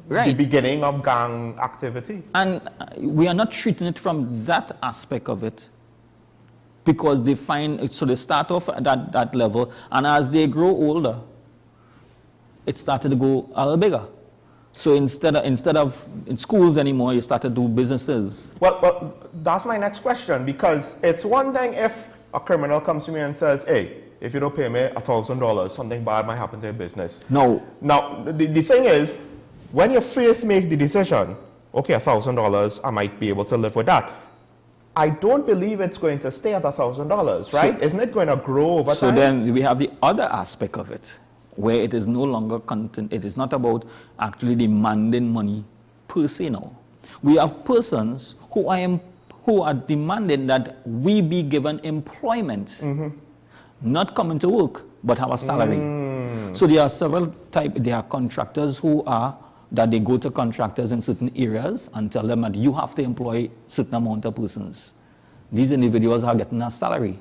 the beginning of gang activity. And we are not treating it from that aspect of it, because they find, so they start off at that level, and as they grow older, it started to go a little bigger. So instead of in schools anymore, you start to do businesses. Well, that's my next question, because it's one thing if a criminal comes to me and says, hey, if you don't pay me $1,000, something bad might happen to your business. No. Now, the thing is, when you first make the decision, okay, $1,000, I might be able to live with that. I don't believe it's going to stay at $1,000, right? Isn't it going to grow over time? So then we have the other aspect of it, where it is no longer content. It is not about actually demanding money per se now. We have persons who are demanding that we be given employment, not coming to work, but have a salary. So there are several types. There are contractors that they go to contractors in certain areas and tell them that you have to employ certain amount of persons. These individuals are getting a salary,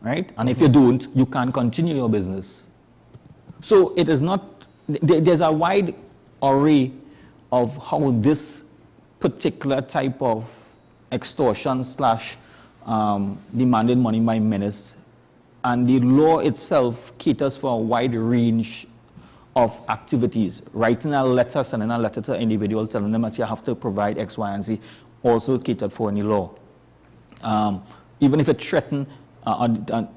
right? And if you don't, you can't continue your business. So it is not, there's a wide array of how this particular type of extortion / demanding money by menace, and the law itself caters for a wide range of activities. Writing a letter, sending a letter to an individual telling them that you have to provide X, Y, and Z, also catered for in the law. Even if it threaten to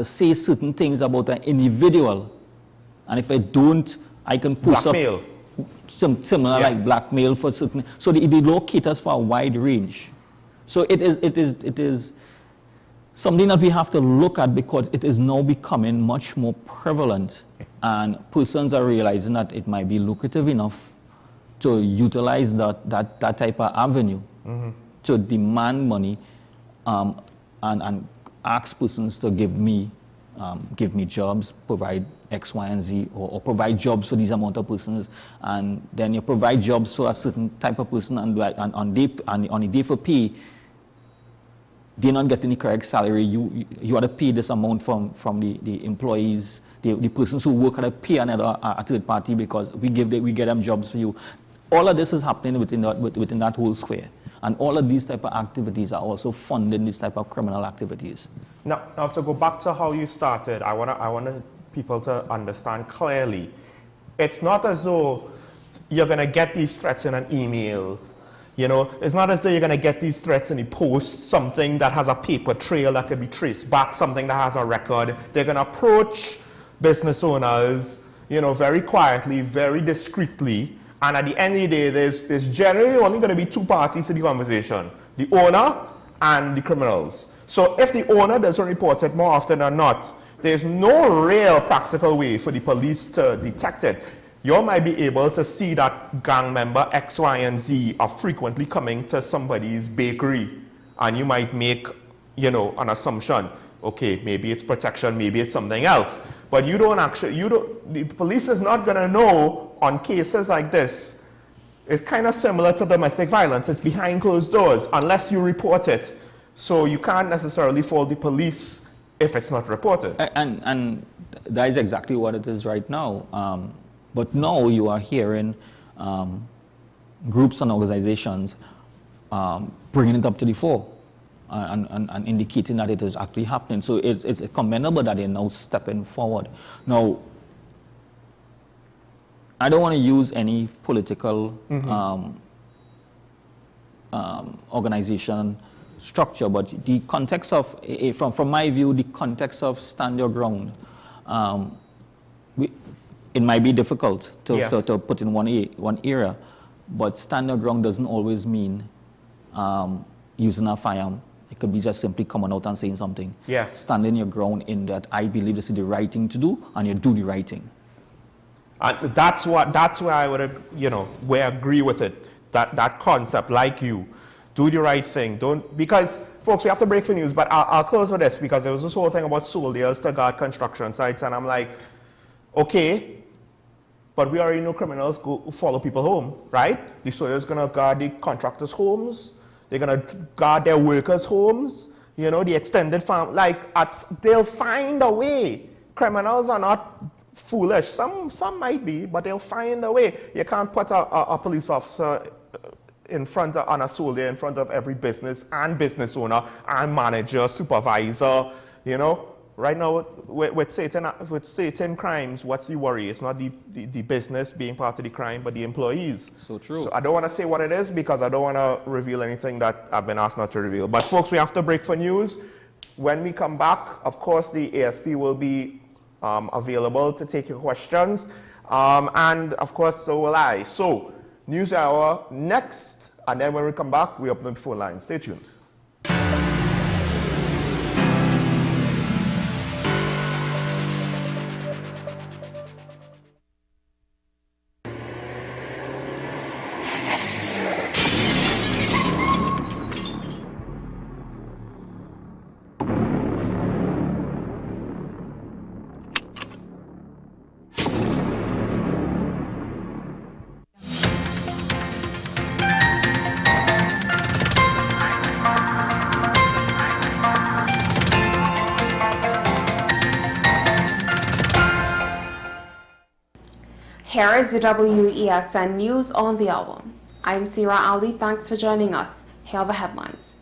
say certain things about an individual, and if I don't, I can post blackmail. Up some similar like blackmail for certain. So the law caters for a wide range. So it is something that we have to look at, because it is now becoming much more prevalent, and persons are realizing that it might be lucrative enough to utilize that type of avenue to demand money and ask persons to give me jobs, provide X, Y, and Z, or provide jobs for these amount of persons, and then you provide jobs for a certain type of person, and on the day for pay, they're not getting the correct salary. You are to pay this amount from the employees, the persons who work at a pay a third party, because we get them jobs for you. All of this is happening within that whole sphere. And all of these type of activities are also funding this type of criminal activities. Now to go back to how you started, I want people to understand clearly. It's not as though you're going to get these threats in an email. You know, it's not as though you're going to get these threats in the post, something that has a paper trail that can be traced back, something that has a record. They're going to approach business owners, you know, very quietly, very discreetly. And at the end of the day, there's generally only going to be two parties to the conversation, the owner and the criminals. So if the owner doesn't report it more often than not, there's no real practical way for the police to detect it. You might be able to see that gang member X, Y, and Z are frequently coming to somebody's bakery, and you might make, you know, an assumption. Okay, maybe it's protection, maybe it's something else. But the police is not going to know on cases like this. It's kind of similar to domestic violence. It's behind closed doors unless you report it. So you can't necessarily fault the police if it's not reported. And that is exactly what it is right now. But now you are hearing groups and organizations bringing it up to the fore. And indicating that it is actually happening. So it's commendable that they're now stepping forward. Now, I don't want to use any political organization structure, but the context of, from my view, the context of stand your ground, it might be difficult to put in one area, but stand your ground doesn't always mean using a firearm. It could be just simply coming out and saying something. Yeah. Standing your ground in that I believe this is the right thing to do, and you do the right thing. And that's where I would, where I agree with it. That concept, like you, do the right thing. Because folks, we have to break for news, but I'll close with this, because there was this whole thing about soldiers to guard construction sites, and I'm like, okay, but we already know criminals go follow people home, right? The soldiers gonna guard the contractors' homes. They're gonna guard their workers' homes. The extended farm. They'll find a way. Criminals are not foolish. Some might be, but they'll find a way. You can't put a police officer on a soldier in front of every business and business owner and manager, supervisor. Right now with certain crimes, what's the worry? It's not the business being part of the crime, but the employees. So true. So I don't want to say what it is, because I don't want to reveal anything that I've been asked not to reveal. But folks, we have to break for news. When we come back, of course, the ASP will be available to take your questions. And of course, so will I. So, news hour next, and then when we come back, we open the phone line. Stay tuned. Here is the WESN News on the hour. I'm Sira Ali. Thanks for joining us. Here are the headlines.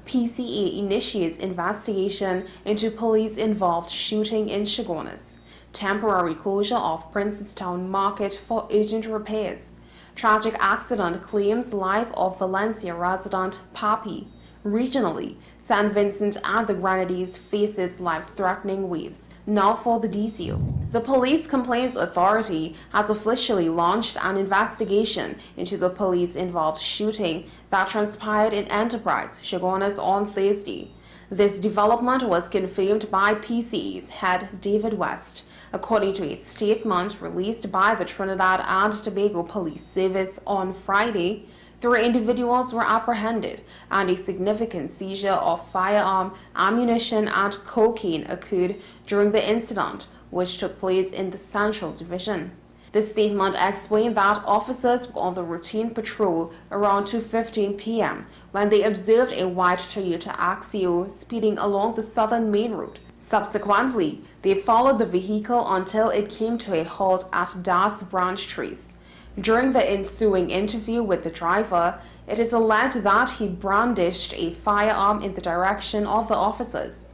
PCA initiates investigation into police-involved shooting in Chaguanas. Temporary closure of Princestown Market for urgent repairs. Tragic accident claims life of Valencia resident Papi. Regionally, San Vincent and the Grenadines faces life-threatening waves. Now for the details. The Police Complaints Authority has officially launched an investigation into the police-involved shooting that transpired in Enterprise, Chaguanas on Thursday. This development was confirmed by PCA's head David West, according to a statement released by the Trinidad and Tobago Police Service on Friday. 3 individuals were apprehended, and a significant seizure of firearm, ammunition, and cocaine occurred during the incident, which took place in the Central Division. The statement explained that officers were on the routine patrol around 2:15 p.m. when they observed a white Toyota Axio speeding along the southern main road. Subsequently, they followed the vehicle until it came to a halt at Das Branch Trees. During the ensuing interview with the driver, it is alleged that he brandished a firearm in the direction of the officers.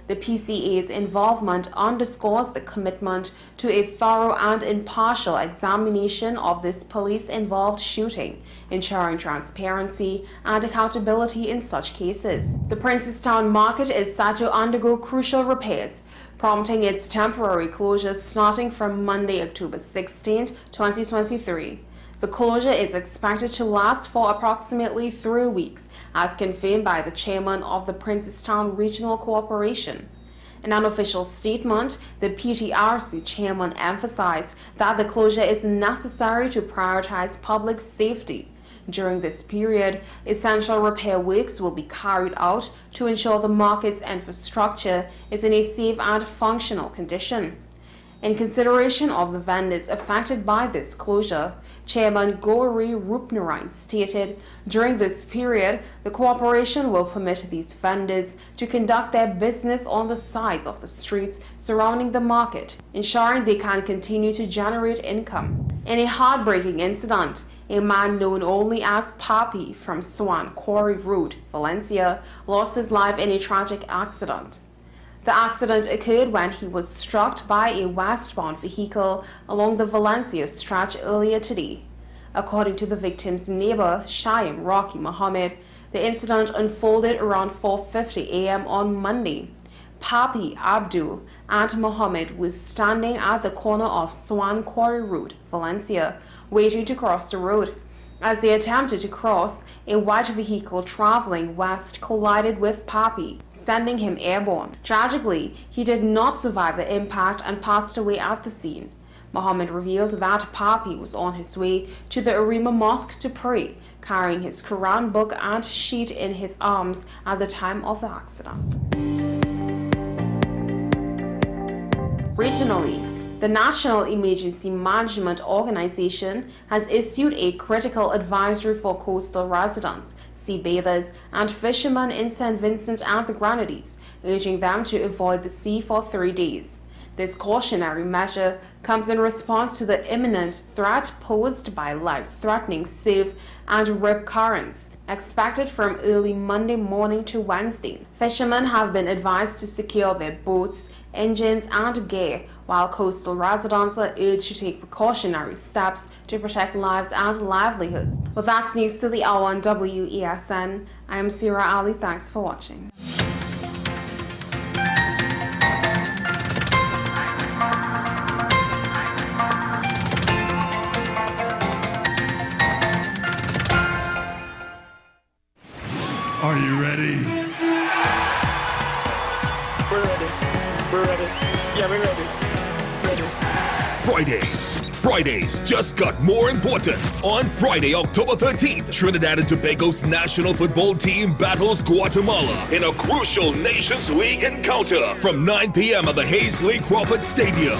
The PCA's involvement underscores the commitment to a thorough and impartial examination of this police-involved shooting, ensuring transparency and accountability in such cases. The Princestown Market is set to undergo crucial repairs, prompting its temporary closure starting from Monday, October 16, 2023. The closure is expected to last for approximately 3 weeks, as confirmed by the chairman of the Princestown Regional Corporation. In an official statement, the PTRC chairman emphasized that the closure is necessary to prioritize public safety. During this period, essential repair works will be carried out to ensure the market's infrastructure is in a safe and functional condition. In consideration of the vendors affected by this closure, Chairman Gauri Rupnarayan stated, during this period, the corporation will permit these vendors to conduct their business on the sides of the streets surrounding the market, ensuring they can continue to generate income. In a heartbreaking incident, a man known only as Papi from Swan Quarry Road, Valencia, lost his life in a tragic accident. The accident occurred when he was struck by a westbound vehicle along the Valencia stretch earlier today. According to the victim's neighbor, Shaim Rocky Mohammed, The incident unfolded around 4:50 a.m. on Monday. Papi, Abdul, and Mohammed was standing at the corner of Swan Quarry Road, Valencia, waiting to cross the road. As they attempted to cross, a white vehicle traveling west collided with Papi, sending him airborne. Tragically, he did not survive the impact and passed away at the scene. Mohammed revealed that Papi was on his way to the Arima Mosque to pray, carrying his Quran book and sheet in his arms at the time of the accident. Regionally, the National Emergency Management Organization has issued a critical advisory for coastal residents, sea bathers, and fishermen in St. Vincent and the Grenadines, urging them to avoid the sea for 3 days. This cautionary measure comes in response to the imminent threat posed by life-threatening surf and rip currents, expected from early Monday morning to Wednesday. Fishermen have been advised to secure their boats, engines, and gear, while coastal residents are urged to take precautionary steps to protect lives and livelihoods. Well, that's news to the hour on WESN. I am Sira Ali. Thanks for watching. Are you ready? We're ready. We're ready. Yeah, we're ready. Fridays just got more important. On Friday, October 13th, Trinidad and Tobago's national football team battles Guatemala in a crucial Nations League encounter from 9 p.m. at the Hazley Crawford Stadium.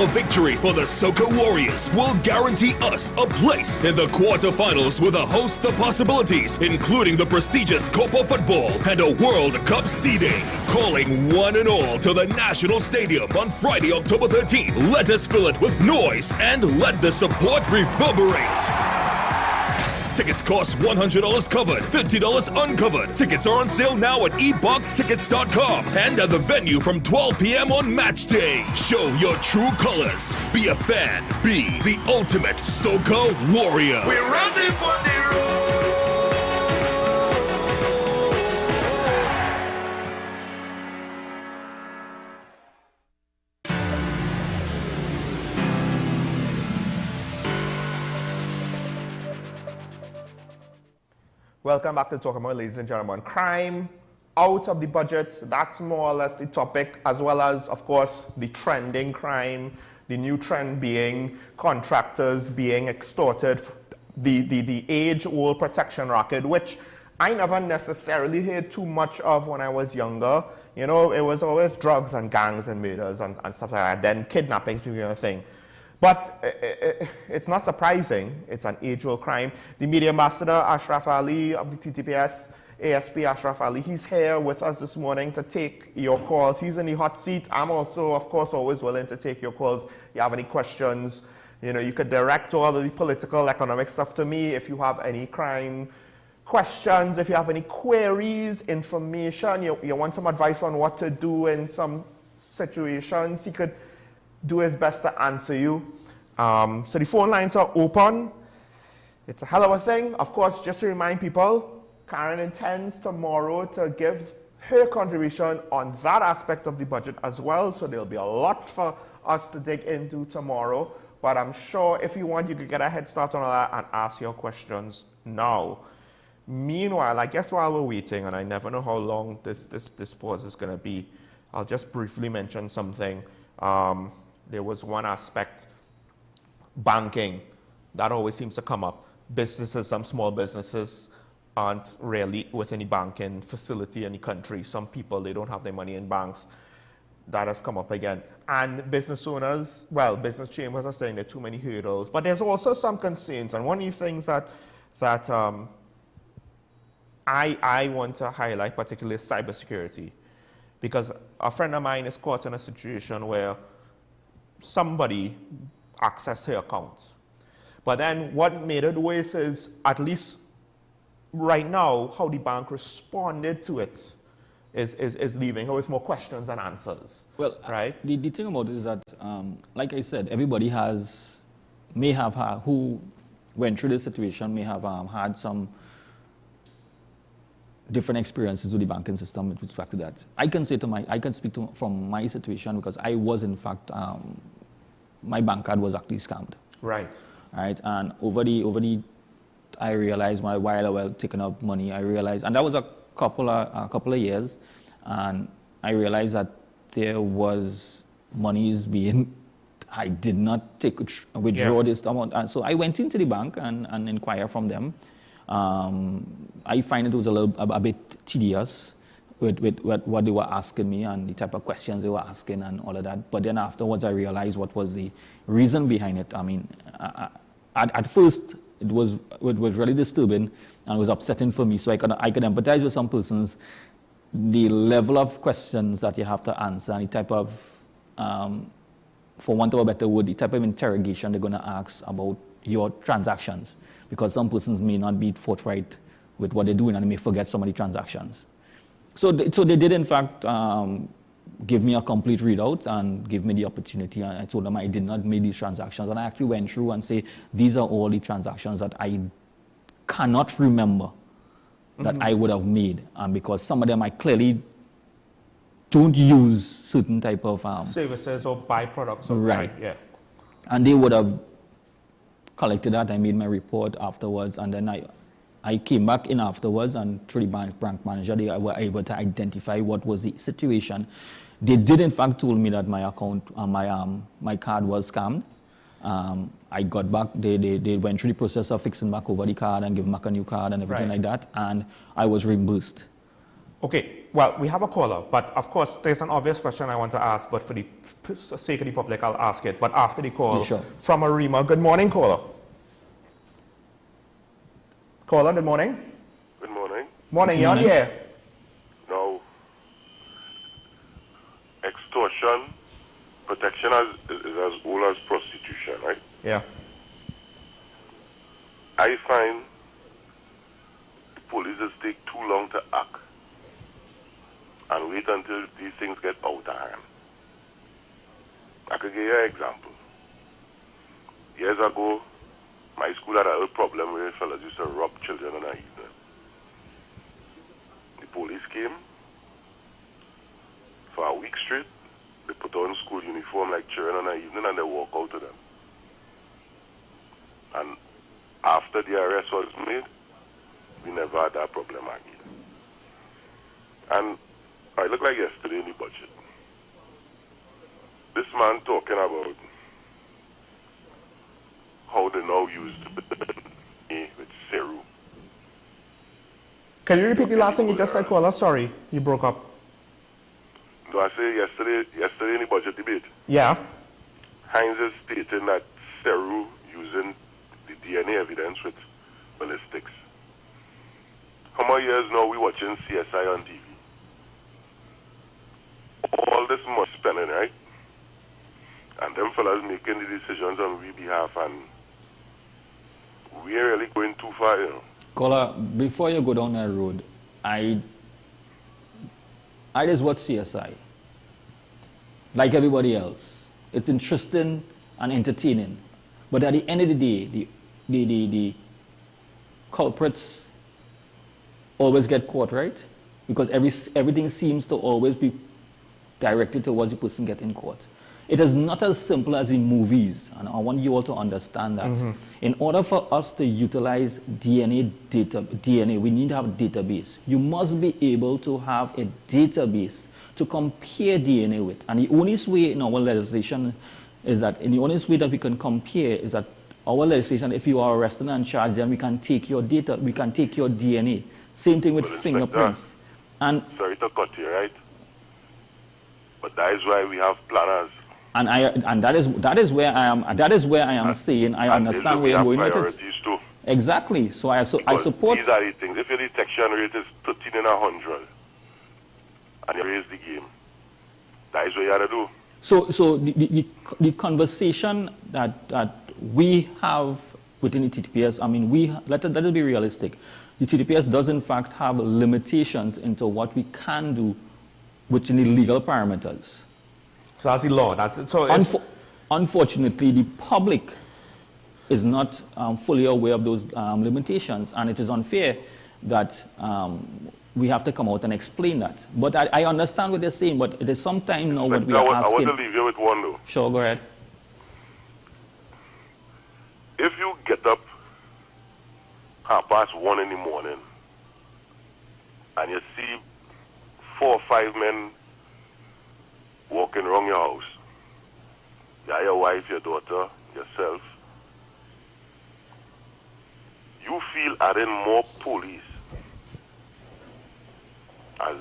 A victory for the Soca Warriors will guarantee us a place in the quarterfinals with a host of possibilities, including the prestigious Copa Football and a World Cup seeding. Calling one and all to the National Stadium on Friday, October 13th. Let us fill it with noise and let the support reverberate. Tickets cost $100 covered, $50 uncovered. Tickets are on sale now at eboxtickets.com and at the venue from 12 p.m. on match day. Show your true colors. Be a fan. Be the ultimate Soca Warrior. We're ready for the road. Welcome back to Talking About, ladies and gentlemen. Crime out of the budget, that's more or less the topic, as well as, of course, the trending crime, the new trend being contractors being extorted, the age-old protection racket, which I never necessarily heard too much of when I was younger. You know, it was always drugs and gangs and murders and stuff like that, then kidnappings became a thing. But it's not surprising. It's an age-old crime. The media ambassador, Ashraf Ali of the TTPS, ASP Ashraf Ali, he's here with us this morning to take your calls. He's in the hot seat. I'm also, of course, always willing to take your calls. You have any questions, you know, you could direct all of the political, economic stuff to me. If you have any crime questions, if you have any queries, information, you want some advice on what to do in some situations, he could do his best to answer you. So the phone lines are open. It's a hell of a thing. Of course, just to remind people, Karen intends tomorrow to give her contribution on that aspect of the budget as well. So there'll be a lot for us to dig into tomorrow. But I'm sure if you want, you could get a head start on that and ask your questions now. Meanwhile, I guess while we're waiting, and I never know how long this pause is going to be, I'll just briefly mention something. There was one aspect, banking, that always seems to come up. Businesses, some small businesses aren't really with any banking facility in the country. Some people, they don't have their money in banks. That has come up again. And business owners, well, business chambers are saying there are too many hurdles. But there's also some concerns. And one of the things that I want to highlight, particularly, is cybersecurity. Because a friend of mine is caught in a situation where somebody accessed her account. But then what made it worse is, at least right now, how the bank responded to it is leaving her with more questions than answers. Well, right? The thing about it is that, like I said, everybody may have who went through this situation may have had some different experiences with the banking system with respect to that. I can speak from my situation because I was in fact, my bank card was actually scammed. Right. Right, and over the I realized while I was taking up money, I realized, and that was a couple of years, and I realized that there was monies being, I did not withdraw this amount, and so I went into the bank and inquired from them. I find it was a bit tedious with what they were asking me and the type of questions they were asking and all of that. But then afterwards, I realized what was the reason behind it. I mean, at first, it was really disturbing and it was upsetting for me. So I could empathize with some persons, the level of questions that you have to answer and the type of, for want of a better word, the type of interrogation they're going to ask about your transactions. Because some persons may not be forthright with what they're doing and they may forget some of the transactions. So they did, in fact, give me a complete readout and give me the opportunity. And I told them I did not make these transactions. And I actually went through and say, these are all the transactions that I cannot remember that I would have made. Because some of them I clearly don't use certain type of... services or byproducts. Right. Yeah. And they would have collected that. I made my report afterwards. And then I came back in afterwards, and through the bank manager, they were able to identify what was the situation. They did, in fact, told me that my account, my card was scammed. I got back, they went through the process of fixing back over the card and giving back a new card and everything like that, and I was reimbursed. Okay, well, we have a caller, but of course, there's an obvious question I want to ask, but for the sake of the public, I'll ask it. But after the call, from Arima. Good morning, caller. Caller, good morning. Good morning. Morning, you're on the air. Now, extortion, protection is as old as prostitution, right? Yeah. I find the police just take too long to act and wait until these things get out of hand. I could give you an example. Years ago, my school had a little problem where fellas used to rob children in the evening. The police came for a week straight. They put on school uniform like children in the evening and they walk out to them. And after the arrest was made, we never had that problem again. And it looked like yesterday in the budget. This man talking about how they now use with Seru. Can you repeat the last thing you just said, caller? Sorry, you broke up. Do I say yesterday in the budget debate? Yeah. Hines is stating that Seru using the DNA evidence with ballistics. How many years now we watching CSI on TV? All this money spending, right? And them fellas making the decisions on we behalf, and we ain't really going too far, you know. Caller, before you go down that road, I just watch CSI. Like everybody else. It's interesting and entertaining. But at the end of the day, the culprits always get caught, right? Because everything seems to always be directed towards the person getting caught. It is not as simple as in movies, and I want you all to understand that. In order for us to utilize DNA, we need to have a database. You must be able to have a database to compare DNA with. And the only way in our legislation is that, the only way that we can compare is that our legislation, if you are arrested and charged, then we can take your data, we can take your DNA. Same thing with fingerprints. And sorry to cut you, right? But that is why we have planners. And that is where I am. That is where I am saying I understand where you're going with it. Too. Exactly. So I support. These are the things. If your detection rate is 13 in 100, and you raise the game, that is what you have to do. So the conversation that we have within the TTPS, I mean, let us be realistic. The TTPS does in fact have limitations into what we can do within the legal parameters. So that's the law. Unfortunately, the public is not fully aware of those limitations, and it is unfair that we have to come out and explain that. But I understand what they're saying, but it is some time now what we are asking. I want to leave you with one though. Sure, go ahead. If you get up 1:30 in the morning and you see 4 or 5 men walking around your house, your wife, your daughter, yourself, you feel adding more police, as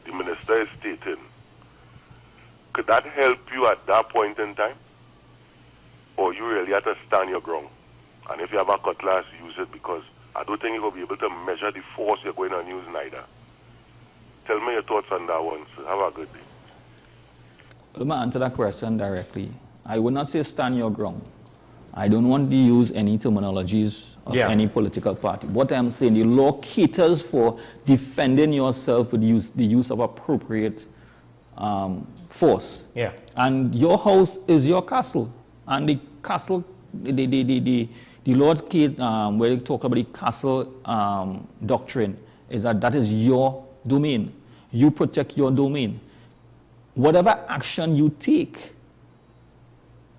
the minister is stating, could that help you at that point in time? Or you really have to stand your ground? And if you have a cutlass, use it, because I don't think you'll be able to measure the force you're going to use neither. Tell me your thoughts on that one, sir. Have a good day. Let me answer that question directly. I would not say stand your ground. I don't want to use any terminologies of any political party. What I'm saying, the law caters for defending yourself with the use of appropriate force. Yeah. And your house is your castle. And the castle, the Lord, where they talk about the castle doctrine, is that is your domain. You protect your domain. Whatever action you take,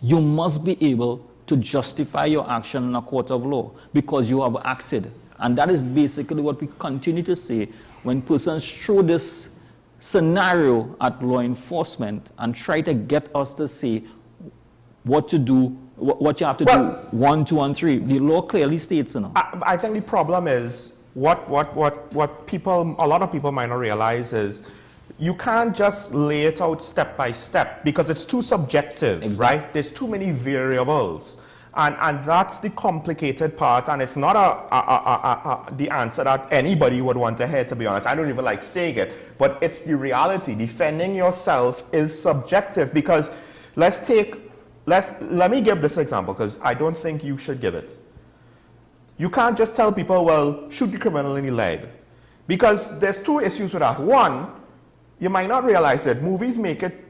you must be able to justify your action in a court of law because you have acted. And that is basically what we continue to say when persons throw this scenario at law enforcement and try to get us to say what to do, what you have to do, 1, 2, and 3. The law clearly states, you know. I think the problem is what people, a lot of people might not realize is you can't just lay it out step by step because it's too subjective, right? There's too many variables. And that's the complicated part, and it's not the answer that anybody would want to hear, to be honest. I don't even like saying it, but it's the reality. Defending yourself is subjective because let me give this example because I don't think you should give it. You can't just tell people, well, shoot the criminal in the leg. Because there's 2 issues with that. One, you might not realize it. Movies make it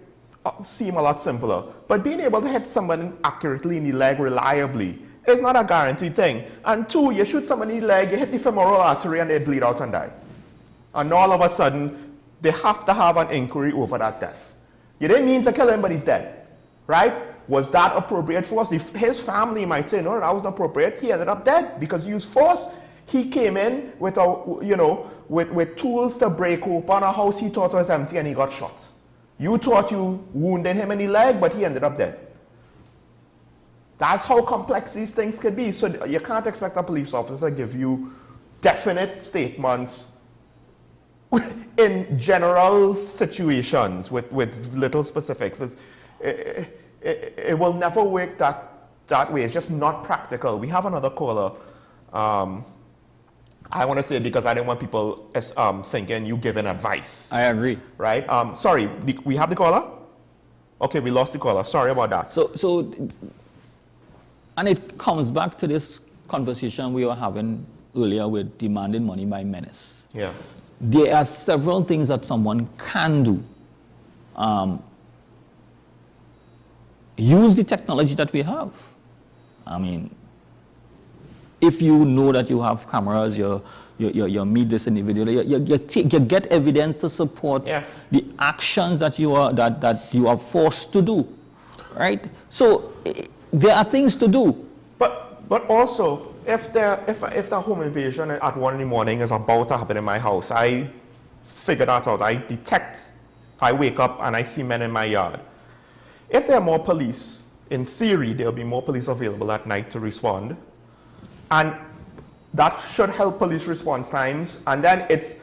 seem a lot simpler. But being able to hit someone accurately in the leg reliably is not a guaranteed thing. And 2, you shoot someone in the leg, you hit the femoral artery and they bleed out and die. And all of a sudden, they have to have an inquiry over that death. You didn't mean to kill him, but he's dead. Right? Was that appropriate force? If his family might say, no, that wasn't appropriate, he ended up dead because he used force. He came in with with tools to break open a house he thought was empty and he got shot. You thought you wounded him in the leg, but he ended up dead. That's how complex these things could be. So you can't expect a police officer to give you definite statements in general situations with little specifics. It will never work that way. It's just not practical. We have another caller. I want to say it because I didn't want people thinking you giving advice. I agree. Right? Sorry, we have the caller? Okay, we lost the caller. Sorry about that. So, and it comes back to this conversation we were having earlier with demanding money by menace. Yeah. There are several things that someone can do. Use the technology that we have. I mean, if you know that you have cameras, you meet this individual, you get evidence to support the actions that you are forced to do, right? So there are things to do. But also, if the home invasion at 1 in the morning is about to happen in my house, I figure that out. I wake up and I see men in my yard. If there are more police, in theory, there'll be more police available at night to respond. And that should help police response times. And then it's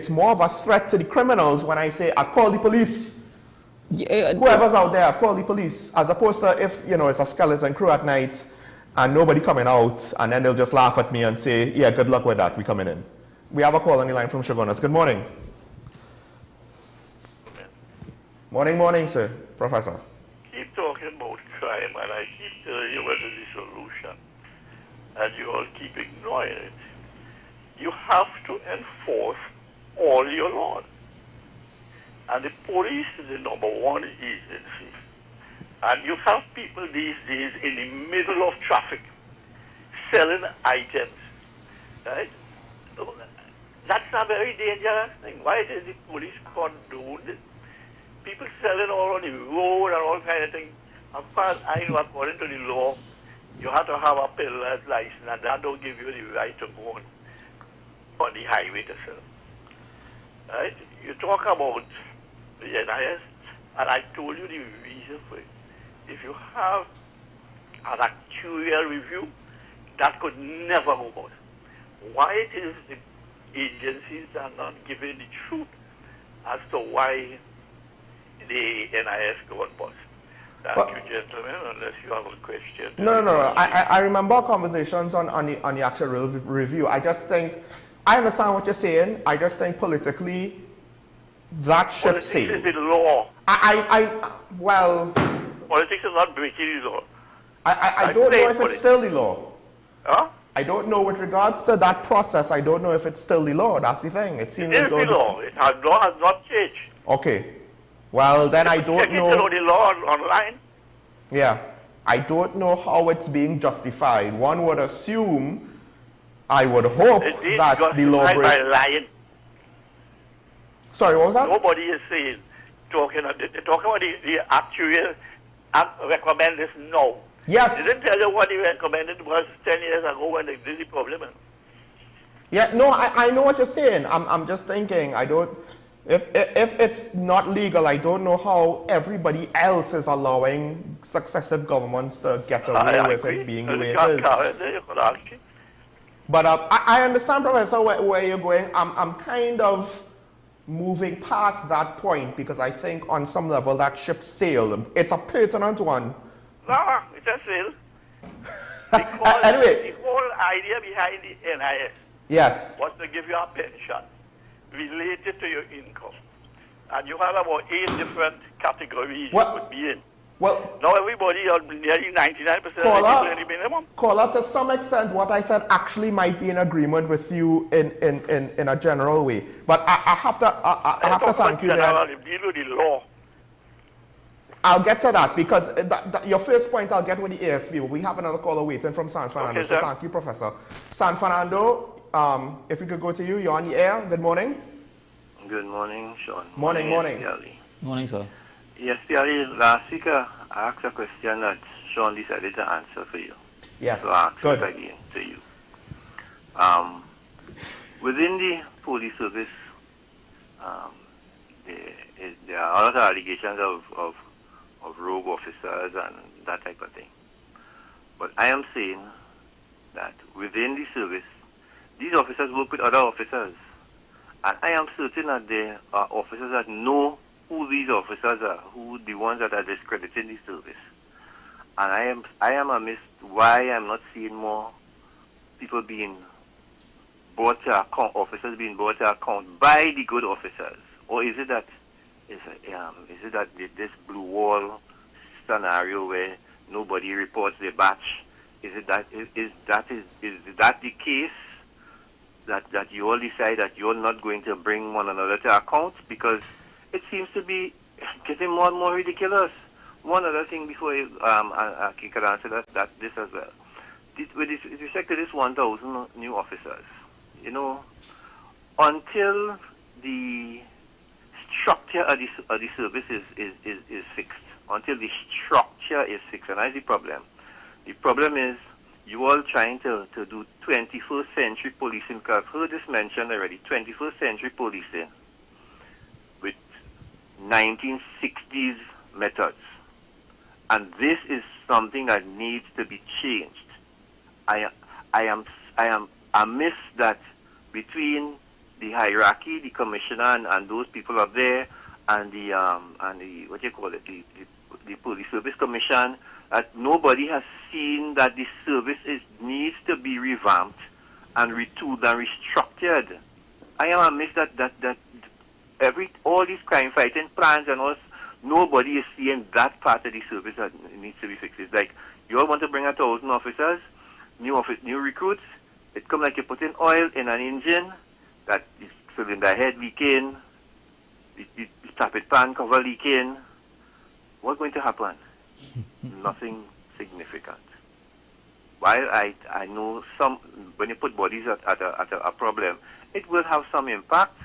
more of a threat to the criminals when I say, I've called the police. Whoever's out there, I've called the police. As opposed to if, it's a skeleton crew at night and nobody coming out, and then they'll just laugh at me and say, yeah, good luck with that, we coming in. We have a call on the line from Shogunas. Good morning. Morning, sir. Professor. Keep talking about crime, and I keep telling you what is the solution. And you all keep ignoring it. You have to enforce all your laws. And the police is the #1 agency And you have people these days in the middle of traffic selling items, right? That's a very dangerous thing. Why does the police condone it? People selling all on the road and all kind of things. As far as I know, according to the law, you have to have a peddler's license, and that don't give you the right to go on the highway to sell. Right? You talk about the NIS, and I told you the reason for it. If you have an actuarial review, that could never go bust. Why it is the agencies are not giving the truth as to why the NIS go on bust? Thank you, gentlemen, unless you have a question. No. I remember conversations on the actual review. I just think, I understand what you're saying. I just think politically, that should say. Politics is the law. Well. Politics is not breaking the law. I don't know if it's still the law. Huh? I don't know with regards to that process. I don't know if it's still the law. That's the thing. It seems It is as though the law. Law has not changed. Okay. Well, then I don't know. Check the law online. Yeah. I don't know how it's being justified. One would assume, I would hope that the law by lying. Sorry, what was that? Nobody is saying, talking about the actual recommend this now. Yes. They didn't tell you what he recommended was 10 years ago when they did the problem. Yeah, no, I know what you're saying. I'm just thinking, I don't, if it's not legal, I don't know how everybody else is allowing successive governments to get away with it being the way it is. But I understand, Professor, where you're going. I'm kind of moving past that point because I think on some level that ship sailed. It's a pertinent one. No, it's a sail. Anyway. The whole idea behind the NIS was to give you a pension related to your income. And you have about 8 different categories you could be in. Well, now everybody, nearly 99% of people in the minimum. Caller, to some extent, what I said actually might be in agreement with you in a general way. But I have to thank you there. Deal with the law. I'll get to that because your first point I'll get with the ASB. We have another caller waiting from San Fernando. So thank you, Professor. San Fernando, if we could go to you, you're on the air. Good morning. Good morning, Sean. Morning. Morning, sir. Yes, Pierre, last week I asked a question that Sean decided to answer for you. Yes, so I ask it again to you. Within the police service, there are a lot of allegations of rogue officers and that type of thing. But I am saying that within the service, these officers work with other officers. And I am certain that there are officers that know who these officers are, who the ones that are discrediting the service. And I am amazed why I'm not seeing more people being brought to account, officers being brought to account by the good officers. Or is it that this blue wall scenario where nobody reports their batch? Is that the case? That you all decide that you're not going to bring one another to account? Because it seems to be getting more and more ridiculous. One other thing before I can answer this as well. With respect to this 1,000 new officers, you know, until the structure of the service is fixed, until the structure is fixed, and that's the problem. The problem is you all trying to do 21st century policing, because I've heard this mentioned already, 21st century policing with 1960s methods. And this is something that needs to be changed. I am amazed that between the hierarchy, the commissioner and those people up there and the what you call it, the police service commission, that nobody has seen that the service needs to be revamped and retooled and restructured. I am amazed that all these crime fighting plans and all, nobody is seeing that part of the service that needs to be fixed. It's like you all want to bring 1,000 officers, new recruits. It comes like you're putting oil in an engine that is cylinder head leaking, the tappet pan cover leaking. What's going to happen? Nothing significant. While I know some, when you put bodies at a problem, it will have some impact,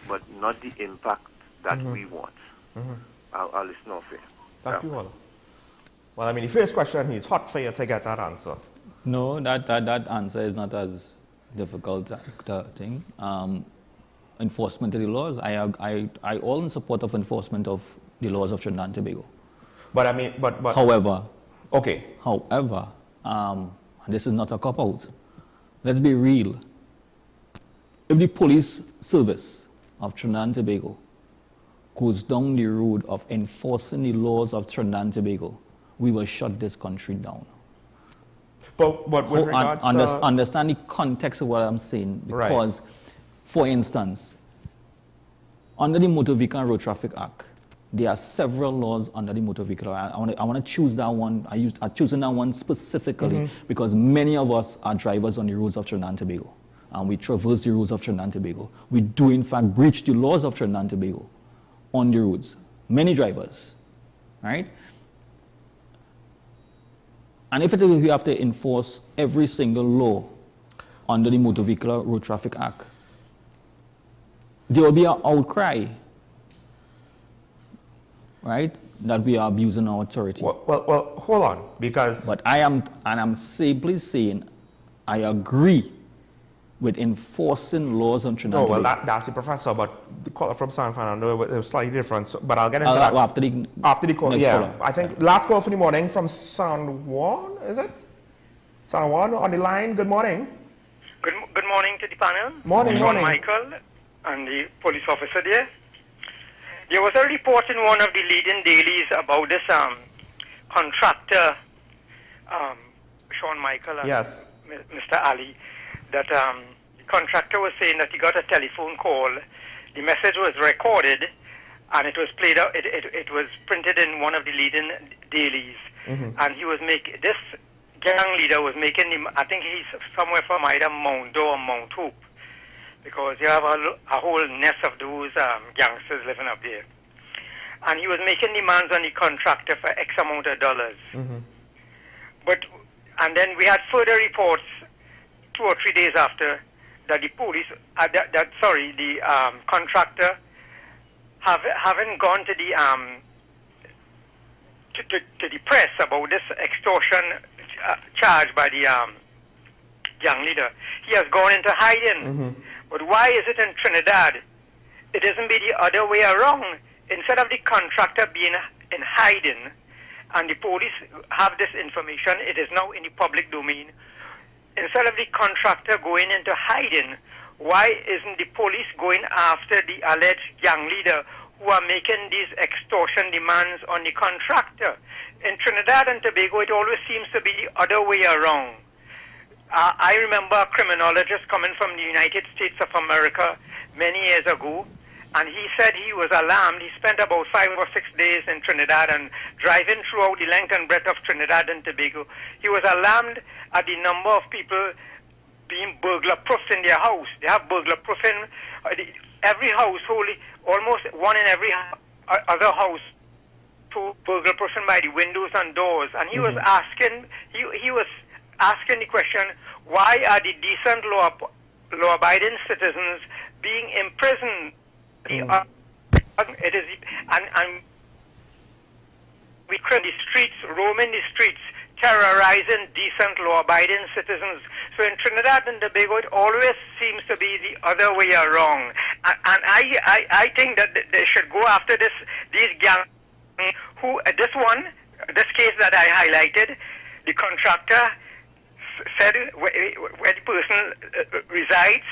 but not the impact that we want. I'll listen off here. Thank you, Hola. Well, I mean, the first question is hot for you to get that answer. No, that answer is not as difficult thing. Enforcement of the laws, I all in support of enforcement of the laws of Trinidad and Tobago. But I mean, but however, okay. However, this is not a cop-out. Let's be real. If the police service of Trinidad and Tobago goes down the road of enforcing the laws of Trinidad and Tobago, we will shut this country down. But with regards to... Understand the context of what I'm saying, because, for instance, under the Motor Vehicle and Road Traffic Act, there are several laws under the Motor Vehicle Act. I want to choose that one. I'm choosing that one specifically because many of us are drivers on the roads of Trinidad and Tobago, and we traverse the roads of Trinidad and Tobago. We do, in fact, breach the laws of Trinidad and Tobago on the roads. Many drivers, right? And if we have to enforce every single law under the Motor Vehicle Road Traffic Act, there will be an outcry, right, that we are abusing our authority. Well, hold on, because... But I'm simply saying, I agree with enforcing laws on Trinidad. No, well, that's the professor, but the caller from San Fernando was slightly different. So, but I'll get into that after the call. Yeah, caller. I think last call for the morning from San Juan, is it? San Juan on the line. Good morning. Good morning to the panel. Morning. Michael and the police officer there. There was a report in one of the leading dailies about this contractor, Sean Michael and Mr. Ali, that the contractor was saying that he got a telephone call. The message was recorded and it was played out. It was printed in one of the leading dailies, and he was making this gang leader was making him. I think he's somewhere from either Mount Doe or Mount Hope, because you have a whole nest of those gangsters living up there. And he was making demands on the contractor for X amount of dollars. And then we had further reports 2 or 3 days after that the police, the contractor haven't gone to the to the press about this extortion charge by the gang leader. He has gone into hiding. But why is it in Trinidad? It doesn't be the other way around. Instead of the contractor being in hiding and the police have this information, it is now in the public domain. Instead of the contractor going into hiding, why isn't the police going after the alleged gang leader who are making these extortion demands on the contractor? In Trinidad and Tobago, it always seems to be the other way around. I remember a criminologist coming from the United States of America many years ago, and he said he was alarmed. He spent about 5 or 6 days in Trinidad and driving throughout the length and breadth of Trinidad and Tobago. He was alarmed at the number of people being burglar-proofed in their house. They have burglar-proofing. Every household, almost one in every other house, to burglar-proofing by the windows and doors. And he was asking, he was asking the question, why are the decent law-abiding citizens being imprisoned? It is, and we cross the streets, roaming the streets, terrorizing decent law-abiding citizens. So in Trinidad and Tobago, it always seems to be the other way around. And I think that they should go after these gangs who, this case that I highlighted, the contractor said where the person resides,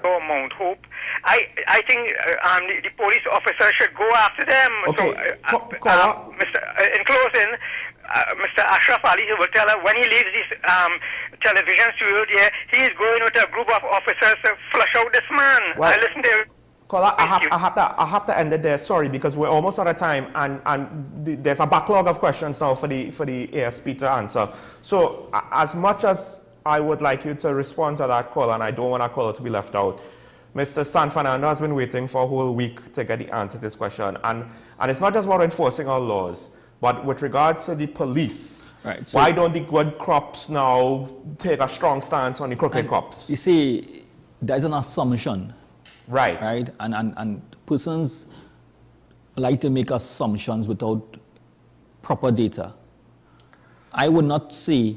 or Mount Hope. I think the police officer should go after them. Okay. So, in closing, Mr. Ashraf Ali will tell her when he leaves this television studio there, he is going with a group of officers to flush out this man. Well, I listen to Caller, I have to end it there. Sorry, because we're almost out of time, and there's a backlog of questions now for the ASP to answer. So, as much as I would like you to respond to that caller, and I don't want that caller to be left out, Mr. San Fernando has been waiting for a whole week to get the answer to this question, and it's not just about enforcing our laws, But with regards to the police, right, so why don't the good cops now take a strong stance on the crooked cops? You see, there's an assumption. Right. Right? And persons like to make assumptions without proper data. I would not say,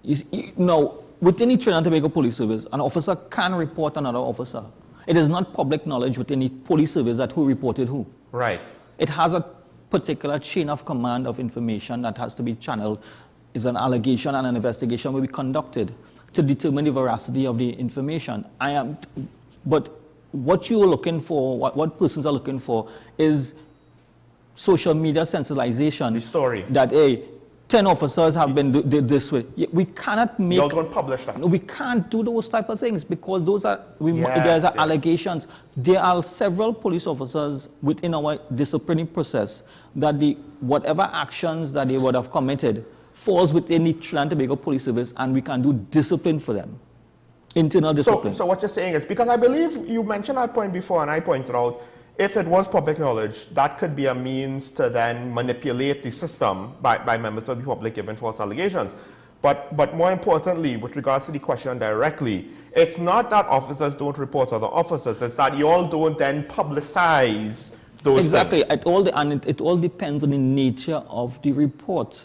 within the Trinidad and Tobago Police Service, an officer can report another officer. It is not public knowledge within the police service that who reported who. Right. It has a particular chain of command of information that has to be channeled. Is an allegation and an investigation will be conducted to determine the veracity of the information. But what you are looking for, what persons are looking for, is social media sensitization. The story. That 10 officers have been did this way. We cannot make. You don't publish that. No, we can't do those type of things because those are there's allegations. There are several police officers within our disciplining process that whatever actions that they would have committed falls within the Trinidad and Tobago Police Service, and we can do discipline for them. Internal discipline. So what you're saying is, because I believe you mentioned that point before, and I pointed out, if it was public knowledge, that could be a means to then manipulate the system by members of the public giving false allegations. But more importantly, with regards to the question directly, it's not that officers don't report other officers, it's that you all don't then publicize those things. It all depends on the nature of the report,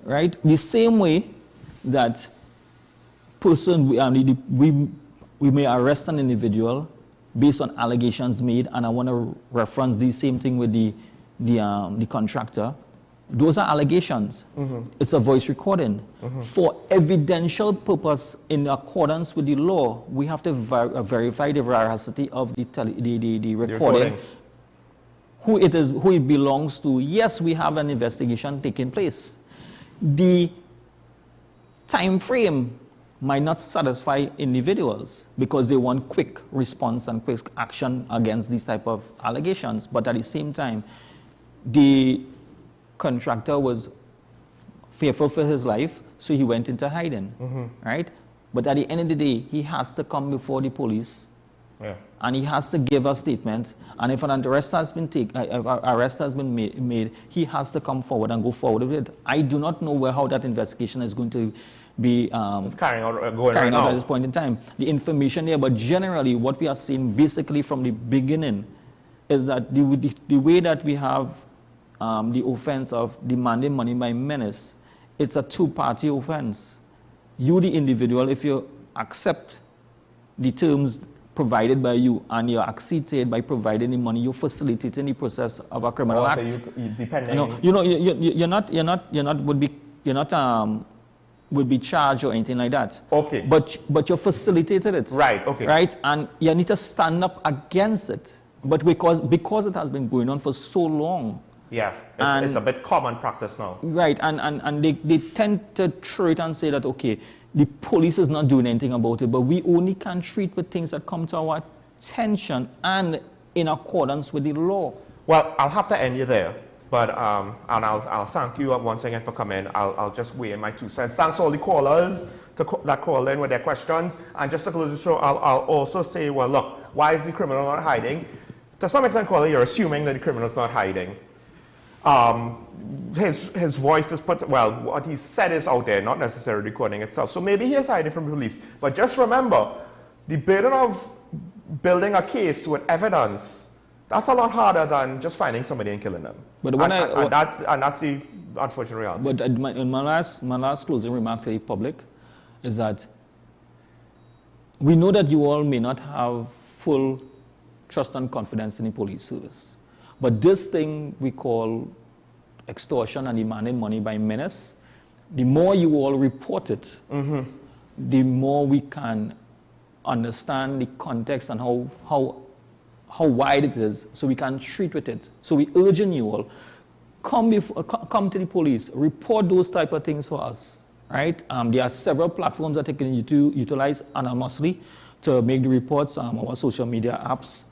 right? The same way that we may arrest an individual based on allegations made, and I want to reference the same thing with the contractor. Those are allegations. It's a voice recording. For evidential purpose, in accordance with the law, we have to verify the veracity of the recording. Who it belongs to. Yes, we have an investigation taking place. The time frame might not satisfy individuals because they want quick response and quick action against these type of allegations. But at the same time, the contractor was fearful for his life, so he went into hiding, right? But at the end of the day, he has to come before the police, and he has to give a statement. And if an arrest has been made, he has to come forward and go forward with it. I do not know how that investigation is going to be carrying out at this point in time. The information there, but generally what we are seeing basically from the beginning is that the way that we have the offense of demanding money by menace, it's a two-party offense. You, the individual, if you accept the terms provided by you and you accede by providing the money, you're facilitating the process of a criminal act. You're not would be charged or anything like that. Okay. But you facilitated it. Right, okay. Right? And you need to stand up against it. But because it has been going on for so long. Yeah, it's a bit common practice now. Right, and they tend to treat and say that, okay, the police is not doing anything about it, but we only can treat with things that come to our attention and in accordance with the law. Well, I'll have to end you there. But and I'll thank you once again for coming. I'll just weigh in my 2 cents. Thanks to all the callers that called in with their questions. And just to close the show, I'll also say, well, look, why is the criminal not hiding? To some extent, caller, you're assuming that the criminal's not hiding. His voice is what he said is out there, not necessarily recording itself. So maybe he is hiding from the police. But just remember, the burden of building a case with evidence, that's a lot harder than just finding somebody and killing them. But that's the unfortunate reality. But in my last closing remark to the public is that we know that you all may not have full trust and confidence in the police service. But this thing we call extortion and demanding money by menace, the more you all report it, the more we can understand the context and how wide it is, so we can treat with it. So we urging you all, come to the police, report those type of things for us, right? There are several platforms that you can utilize anonymously to make the reports, our social media apps,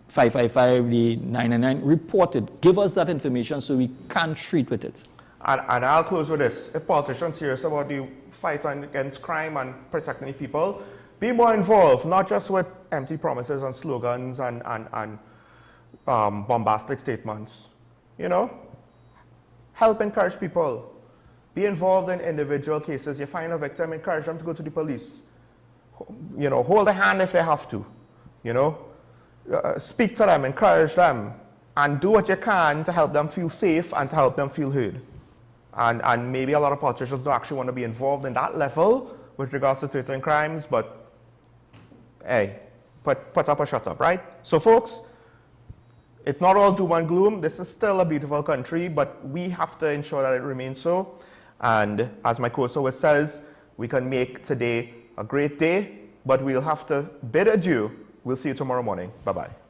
555, the 999, report it. Give us that information so we can treat with it. And I'll close with this. If politicians are serious about the fight against crime and protecting the people, be more involved, not just with empty promises and slogans and bombastic statements. You know, Help encourage people. Be involved in individual cases. You find a victim, encourage them to go to the police. You know, hold a hand if they have to. You know, speak to them, encourage them, and do what you can to help them feel safe and to help them feel heard. And maybe a lot of politicians don't actually want to be involved in that level with regards to certain crimes, but hey, put up or shut up, right? So folks, it's not all doom and gloom. This is still a beautiful country, but we have to ensure that it remains so. And as my coach always says, we can make today a great day, but we'll have to bid adieu. We'll see you tomorrow morning. Bye-bye.